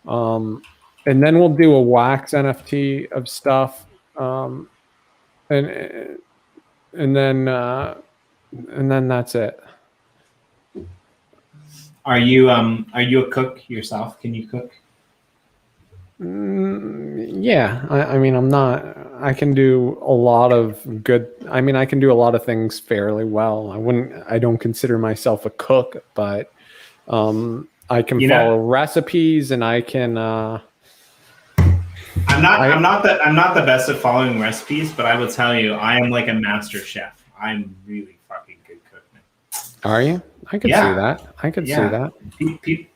And then we'll do a wax NFT of stuff. And then that's it. Are you a cook yourself? Can you cook? Yeah, I mean, I can do a lot of good. I mean, I can do a lot of things fairly well. I don't consider myself a cook, but I can follow recipes, and I can. I'm not the best at following recipes, but I will tell you, I am like a master chef. I'm really fucking good cook, man. Are you? I could see that. I could see that.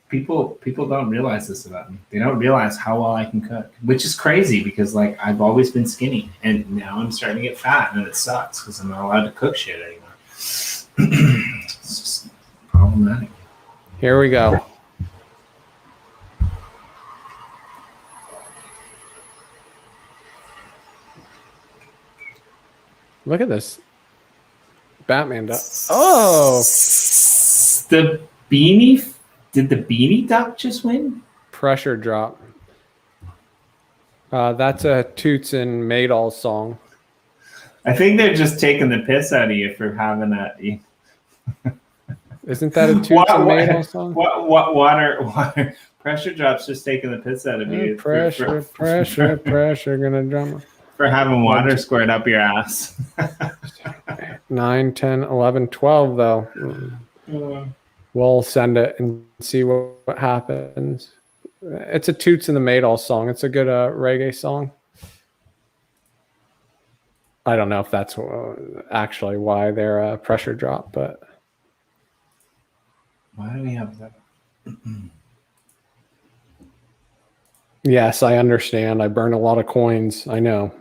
People don't realize this about me. They don't realize how well I can cook, which is crazy because like I've always been skinny, and now I'm starting to get fat, and it sucks because I'm not allowed to cook shit anymore. It's just problematic. Here we go. Look at this. Batman duck. Oh! The beanie? Did the beanie duck just win? Pressure drop. That's a Toots and Maydol song. I think they're just taking the piss out of you for having that. Isn't that a Toots and Maydol song? Water. Pressure drop's just taking the piss out of you. Pressure, gonna drum. For having water squirt up your ass. 9, 10, 11, 12, though. We'll send it and see what happens. It's a Toots and the Maydol song. It's a good reggae song. I don't know if that's actually why they're pressure drop, but. Why do we have that? Yes, I understand. I burned a lot of coins. I know.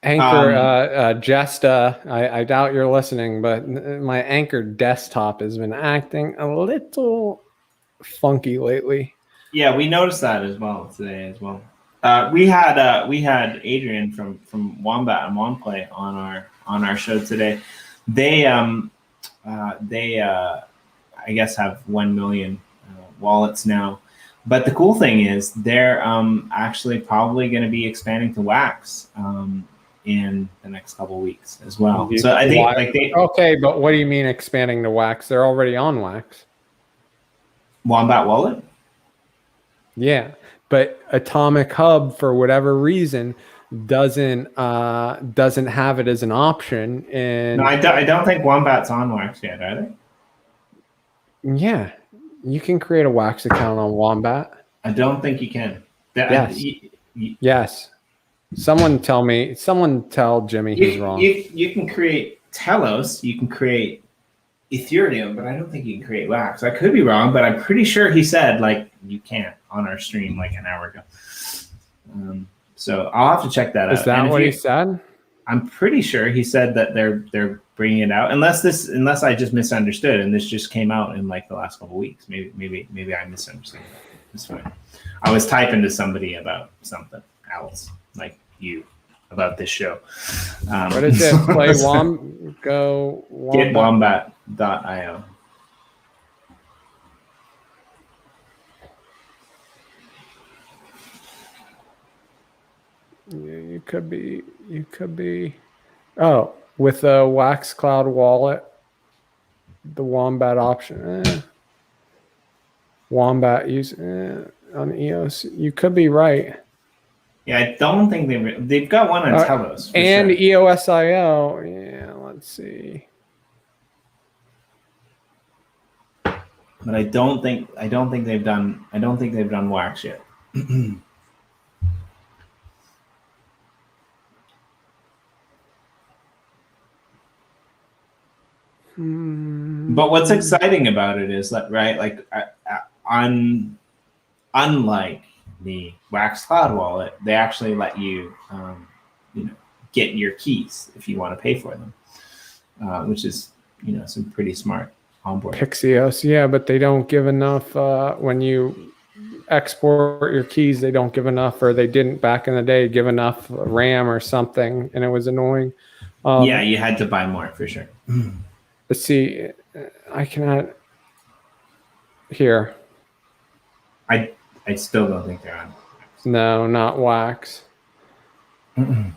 Anchor, Jesta, I doubt you're listening, but my Anchor desktop has been acting a little funky lately. Yeah, we noticed that as well today as well. We had Adrian from Wombat and Womplay on our show today. They I guess have 1 million wallets now. But the cool thing is they're actually probably going to be expanding to Wax in the next couple of weeks as well. So I think okay, but what do you mean expanding to Wax? They're already on Wax. Wombat Wallet? Yeah, but Atomic Hub for whatever reason doesn't have it as an option. And no, I don't think Wombat's on Wax yet, are they? Yeah, you can create a Wax account on Wombat. I don't think you can. Yes. Yes. Someone tell Jimmy he's wrong. You can create Telos, you can create Ethereum, but I don't think you can create Wax. I could be wrong, but I'm pretty sure he said like you can't on our stream like an hour ago. So I'll have to check that out. Is that what he said? I'm pretty sure he said that they're bringing it out, unless I just misunderstood and this just came out in like the last couple of weeks. Maybe I misunderstood. It's fine. I was typing to somebody about something else, like you, about this show. What is it? Play go Get Wombat.io. Yeah, you could be. Oh, with a Wax Cloud wallet, the Wombat option. Wombat use on EOS. You could be right. Yeah, I don't think they've got one on Telos and sure. EOSIO. Yeah, let's see. But I don't think they've done Wax yet. But what's exciting about it is that, right, like unlike the Wax Cloud wallet, they actually let you, get your keys if you want to pay for them, which is, some pretty smart onboard. Pixios, yeah, but they don't give enough when you export your keys. They don't give enough, or they didn't back in the day give enough RAM or something, and it was annoying. Yeah, you had to buy more for sure. Let's see. I cannot. Here. I still don't think they're on. No, not Wax. But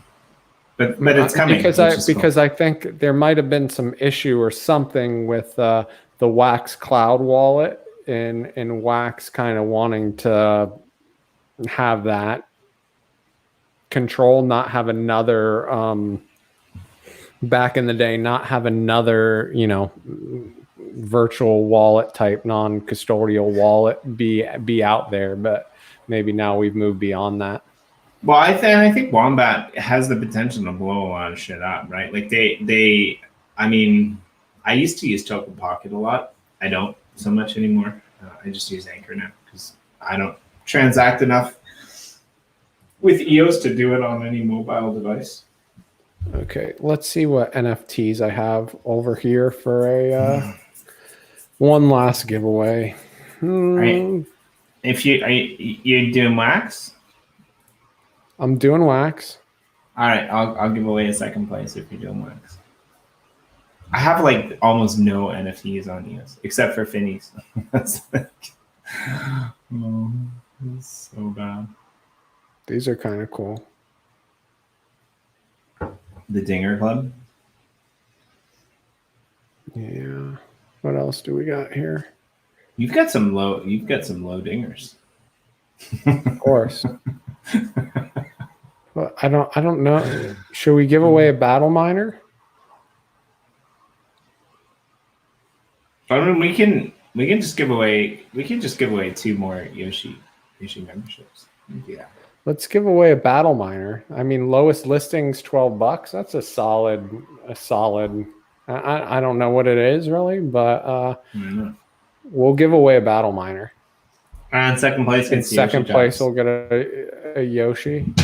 it's coming because I think there might have been some issue or something with the Wax Cloud wallet and Wax kind of wanting to have that control, not have another. Back in the day, not have another, virtual wallet type non-custodial wallet be out there, but maybe now we've moved beyond that. Well, I think Wombat has the potential to blow a lot of shit up, right? Like I used to use Token Pocket a lot. I don't so much anymore. I just use Anchor now because I don't transact enough with EOS to do it on any mobile device. Okay, let's see what NFTs I have over here for a one last giveaway. Right. If you're doing Wax, I'm doing Wax. All right, I'll give away a second place if you're doing Wax. I have like almost no NFTs on EOS except for Finney's. That's so bad. These are kind of cool. The Dinger Club. Yeah. What else do we got here? You've got some low dingers. Of course. Well, I don't know. Should we give away a battle miner? I mean, we can just give away 2 more Yoshi memberships. Yeah. Let's give away a battle miner. I mean, lowest listings $12. That's a solid. I don't know what it is really, but we'll give away a battle miner. And second place we'll get a Yoshi.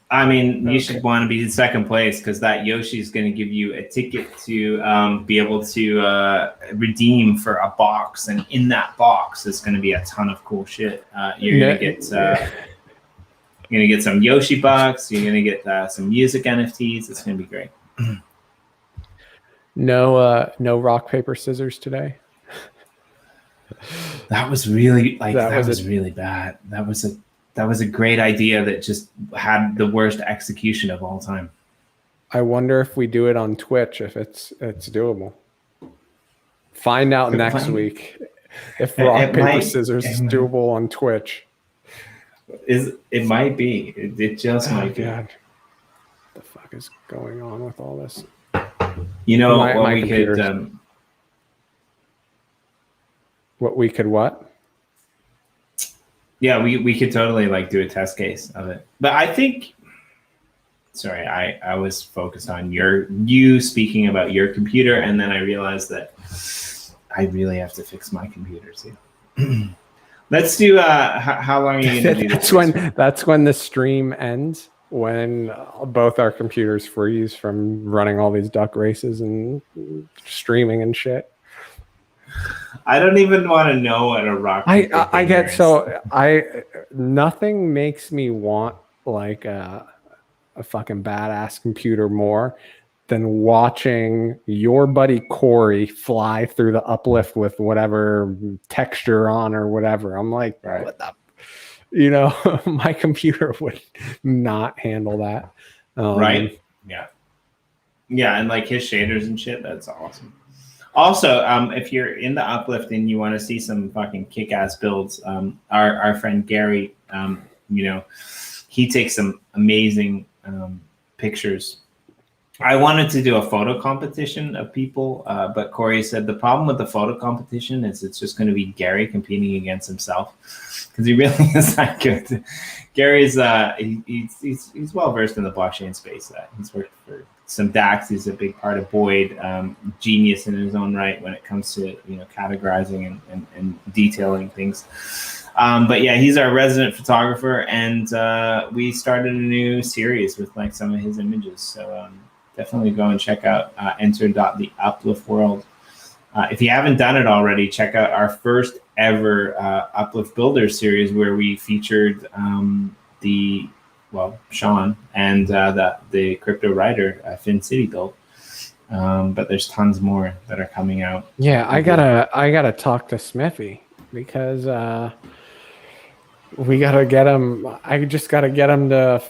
I mean, you should want to be in second place because that Yoshi is going to give you a ticket to be able to redeem for a box, and in that box is going to be a ton of cool shit. You're going to get some Yoshi bucks. You're going to get some music NFTs. It's going to be great. No rock paper scissors today. That was really really bad. That was a great idea that just had the worst execution of all time. I wonder if we do it on Twitch, if it's doable. Find out next week if rock, paper, scissors is doable on Twitch. It might be. It just might be. God. What the fuck is going on with all this? You know what we could... What we could what? Yeah, we could totally like do a test case of it. But I think, sorry, I was focused on you speaking about your computer, and then I realized that I really have to fix my computer too. Let's do how long are you gonna do this? That's when the stream ends, when both our computers freeze from running all these duck races and streaming and shit. I don't even want to know what a rock. I get so nothing makes me want like a fucking badass computer more than watching your buddy Corey fly through the uplift with whatever texture on or whatever. I'm like, right. What the, you know, my computer would not handle that. Right? Yeah, and like his shaders and shit, that's awesome. Also, if you're in the uplift and you want to see some fucking kick-ass builds, our friend Gary, you know, he takes some amazing pictures. I wanted to do a photo competition of people, but Corey said the problem with the photo competition is it's just going to be Gary competing against himself, because he really is that good. Gary's he's well versed in the blockchain space. He's worked for some DAX. He's a big part of Boyd, genius in his own right when it comes to, you know, categorizing and detailing things. But yeah, he's our resident photographer, and we started a new series with like some of his images. So definitely go and check out enter.the Uplift World. If you haven't done it already, check out our first ever Uplift Builder series, where we featured Sean and the Cryptowriter Finn City build. But there's tons more that are coming out. Yeah, I gotta talk to Smithy, because we gotta get him. I just gotta get him to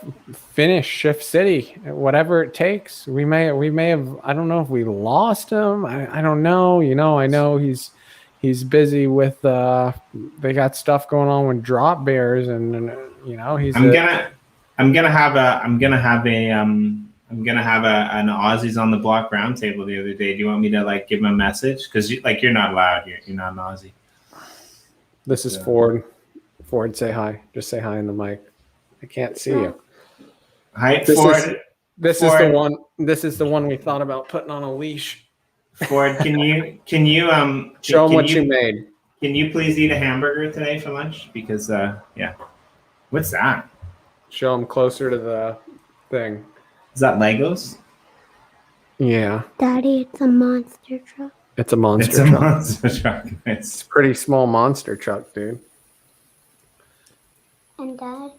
finish Shift City, whatever it takes. We may have. I don't know if we lost him. I don't know. You know, I know he's busy with. They got stuff going on with drop bears, and you know he's. I'm gonna have an Aussies on the Block roundtable the other day. Do you want me to like give him a message? Because you're not allowed. You're not an Aussie. This is Ford. Ford, say hi. Just say hi in the mic. I can't see you. Hi, Ford. This is the one. This is the one we thought about putting on a leash. Ford, can you show him what you made? Can you please eat a hamburger today for lunch? Because yeah, what's that? Show him closer to the thing. Is that Legos? Yeah. Daddy, it's a monster truck. It's a monster truck. It's a monster truck. It's a pretty small monster truck, dude. And Daddy,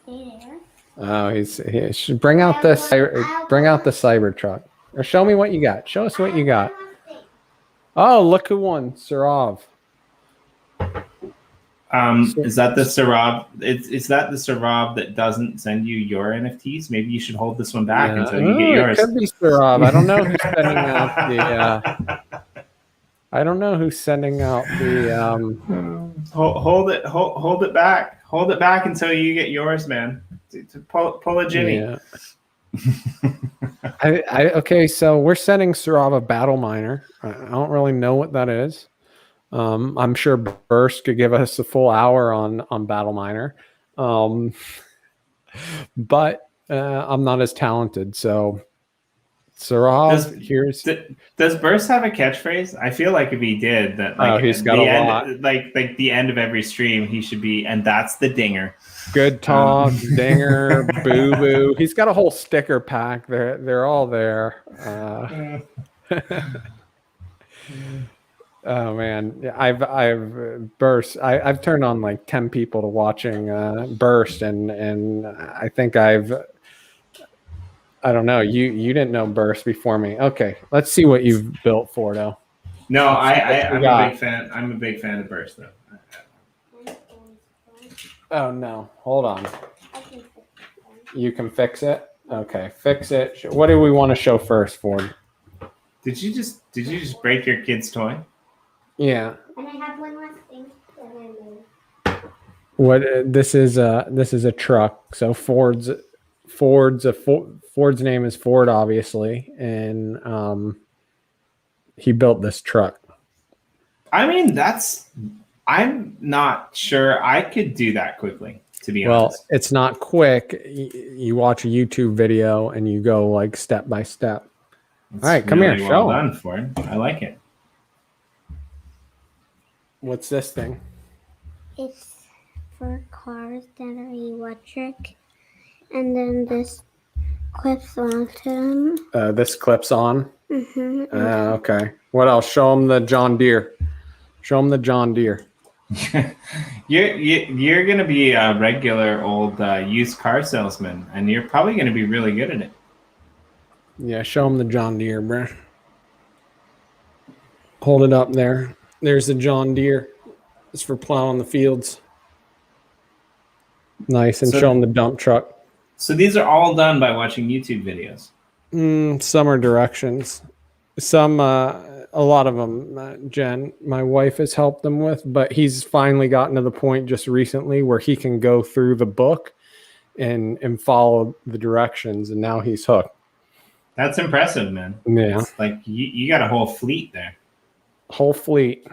stay there. Oh, he should bring out the cyber truck. Or show me what you got. Show us what you got. Oh, look who won, Sarav. Is that the Sarav? Is that the Sarav that doesn't send you your NFTs? Maybe you should hold this one back until you get yours. It could be Sarav. I don't know who's sending out the. I don't know who's sending out the. Hold it back. Hold it back until you get yours, man. Pull a Jimmy. Yeah. Okay, so we're sending Sarav a battle miner. I don't really know what that is. I'm sure Burst could give us a full hour on battle miner, but I'm not as talented. So Sarav, here's. Does Burst have a catchphrase? I feel like if he did, that like he's got a lot. Like the end of every stream, he should be, and that's the dinger. Good talk, dinger, boo boo. He's got a whole sticker pack. They're all there. Oh man, yeah, I've Burst. I've turned on like 10 people to watching Burst, and I think I don't know. You didn't know Burst before me. Okay, let's see what you've built, Fordo. No, I'm a big fan. I'm a big fan of Burst though. Oh no, hold on. You can fix it. Okay, fix it. What do we want to show first, Ford? Did you just break your kid's toy? Yeah. And I have one last thing that I made. What this is a truck. So Ford's name is Ford, obviously, and he built this truck. I mean, I'm not sure I could do that quickly, to be honest. Well, it's not quick. You watch a YouTube video and you go like step by step. It's all right, come really here. Well show done, Ford. I like it. What's this thing? It's for cars that are electric. And then this clips onto them. This clips on. Mm-hmm. Okay. What else? Show them the John Deere. Show them the John Deere. You're gonna be a regular old used car salesman, and you're probably gonna be really good at it. Yeah, show them the John Deere, bro. Hold it up there. There's the John Deere. It's for plowing the fields. Nice, and show them the dump truck. So these are all done by watching YouTube videos. Some are directions. Some, a lot of them, Jen, my wife has helped them with, but he's finally gotten to the point just recently where he can go through the book and follow the directions, and now he's hooked. That's impressive, man. Yeah. It's like you got a whole fleet there. Whole fleet.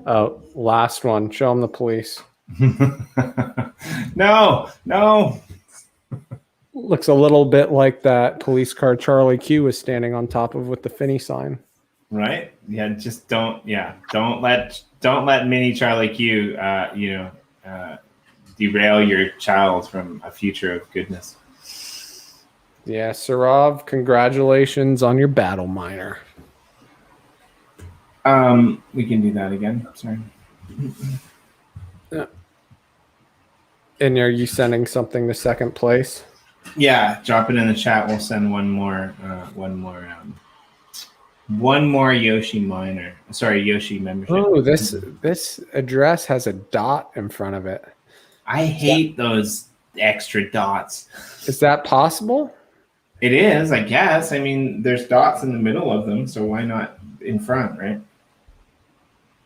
Oh, last one. Show him the police. No. Looks a little bit like that police car Charlie Q was standing on top of with the Finney sign. Right? Yeah, just don't let mini Charlie Q derail your child from a future of goodness. Yeah, Sarav, congratulations on your battle miner. We can do that again. Sorry. And are you sending something to second place? Yeah, drop it in the chat. We'll send one more Yoshi miner. Sorry, Yoshi membership. Oh, this address has a dot in front of it. I hate those extra dots. Is that possible? It is, I guess. I mean, there's dots in the middle of them, so why not in front, right?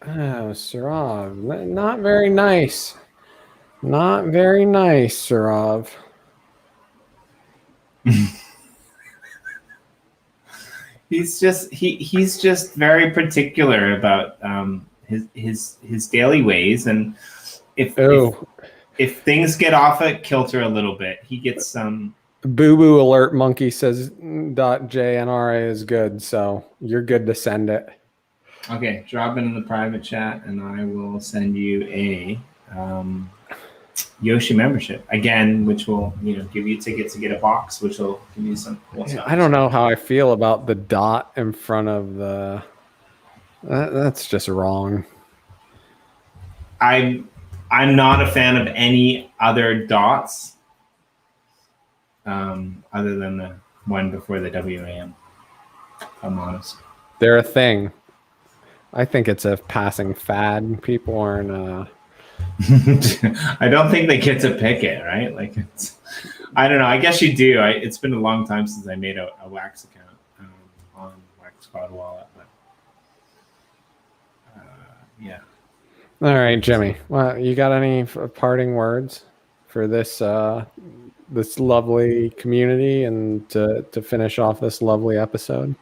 Oh, Sarav, not very nice. Not very nice, Sarav. He's just very particular about his daily ways, and if things get off a kilter a little bit, he gets some. Boo Boo Alert Monkey says .jnra is good, so you're good to send it. Okay, drop it in the private chat, and I will send you a Yoshi membership again, which will give you tickets to get a box, which will give you some cool stuff. I don't know how I feel about the dot in front of the. That's just wrong. I'm not a fan of any other dots, other than the one before the WAM. I'm honest. They're a thing. I think it's a passing fad. People aren't. I don't think they get to pick it, right? Like, I don't know. I guess you do. It's been a long time since I made a Wax account on Wax Squad Wallet, but yeah. All right, Jimmy. Well, you got any parting words for this this lovely community and to finish off this lovely episode?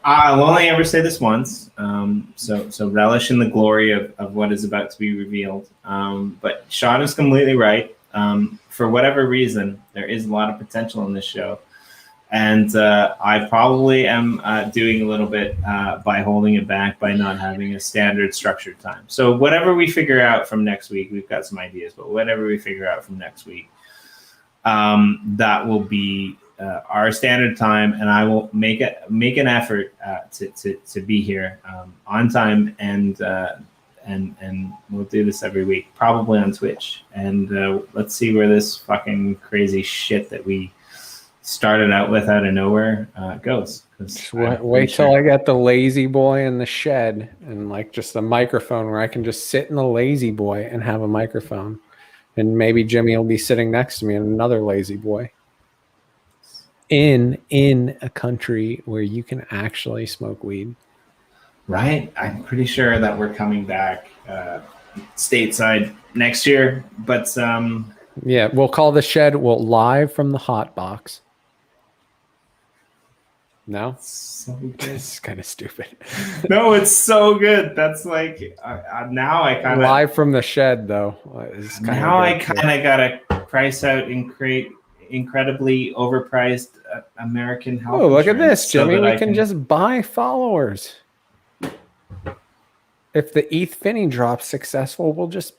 I'll only ever say this once, so relish in the glory of what is about to be revealed. But Sean is completely right. For whatever reason, there is a lot of potential in this show, And I probably am doing a little bit by holding it back by not having a standard structured time. So whatever we figure out from next week, we've got some ideas, but whatever we figure out from next week, that will be our standard time, and I will make an effort to be here on time, and we'll do this every week, probably on Twitch. And let's see where this fucking crazy shit that we started out with out of nowhere goes. Just wait till I get the lazy boy in the shed and like just a microphone where I can just sit in the lazy boy and have a microphone, and maybe Jimmy will be sitting next to me in another lazy boy in a country where you can actually smoke weed. Right, I'm pretty sure that we're coming back stateside next year, but yeah, we'll call the shed live from the hot box. No, so it's kind of stupid. No, it's so good. That's like now I kind of live from the shed though. Now I kind of gotta price out and create incredibly overpriced American health. Oh, look at this, so Jimmy. that We can just buy followers. If the ETH Finney drops successful, we'll just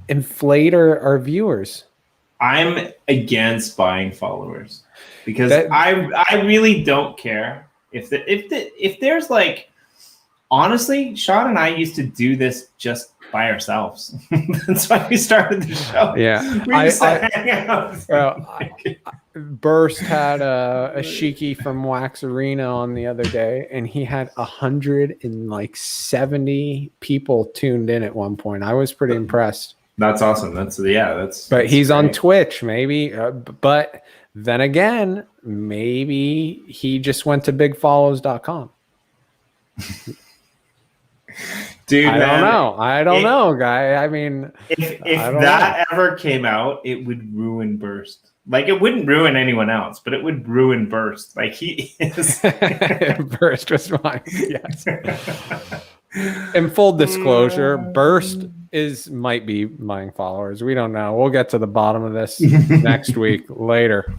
inflate our viewers. I'm against buying followers because I really don't care if there's like, honestly, Sean and I used to do this just by ourselves. That's why we started the show. Yeah, we used to hang out. Burst had a Shiki from Wax Arena on the other day, and he had 170 people tuned in at one point. I was pretty impressed. That's awesome. But he's great on Twitch, maybe. But then again, maybe he just went to bigfollows.com. Dude, I don't know, guy. I mean, if that ever came out, it would ruin Burst. Like, it wouldn't ruin anyone else, but it would ruin Burst. Like, he is. Burst was mine. Yes. In full disclosure, Burst might be buying followers. We don't know. We'll get to the bottom of this next week. Later.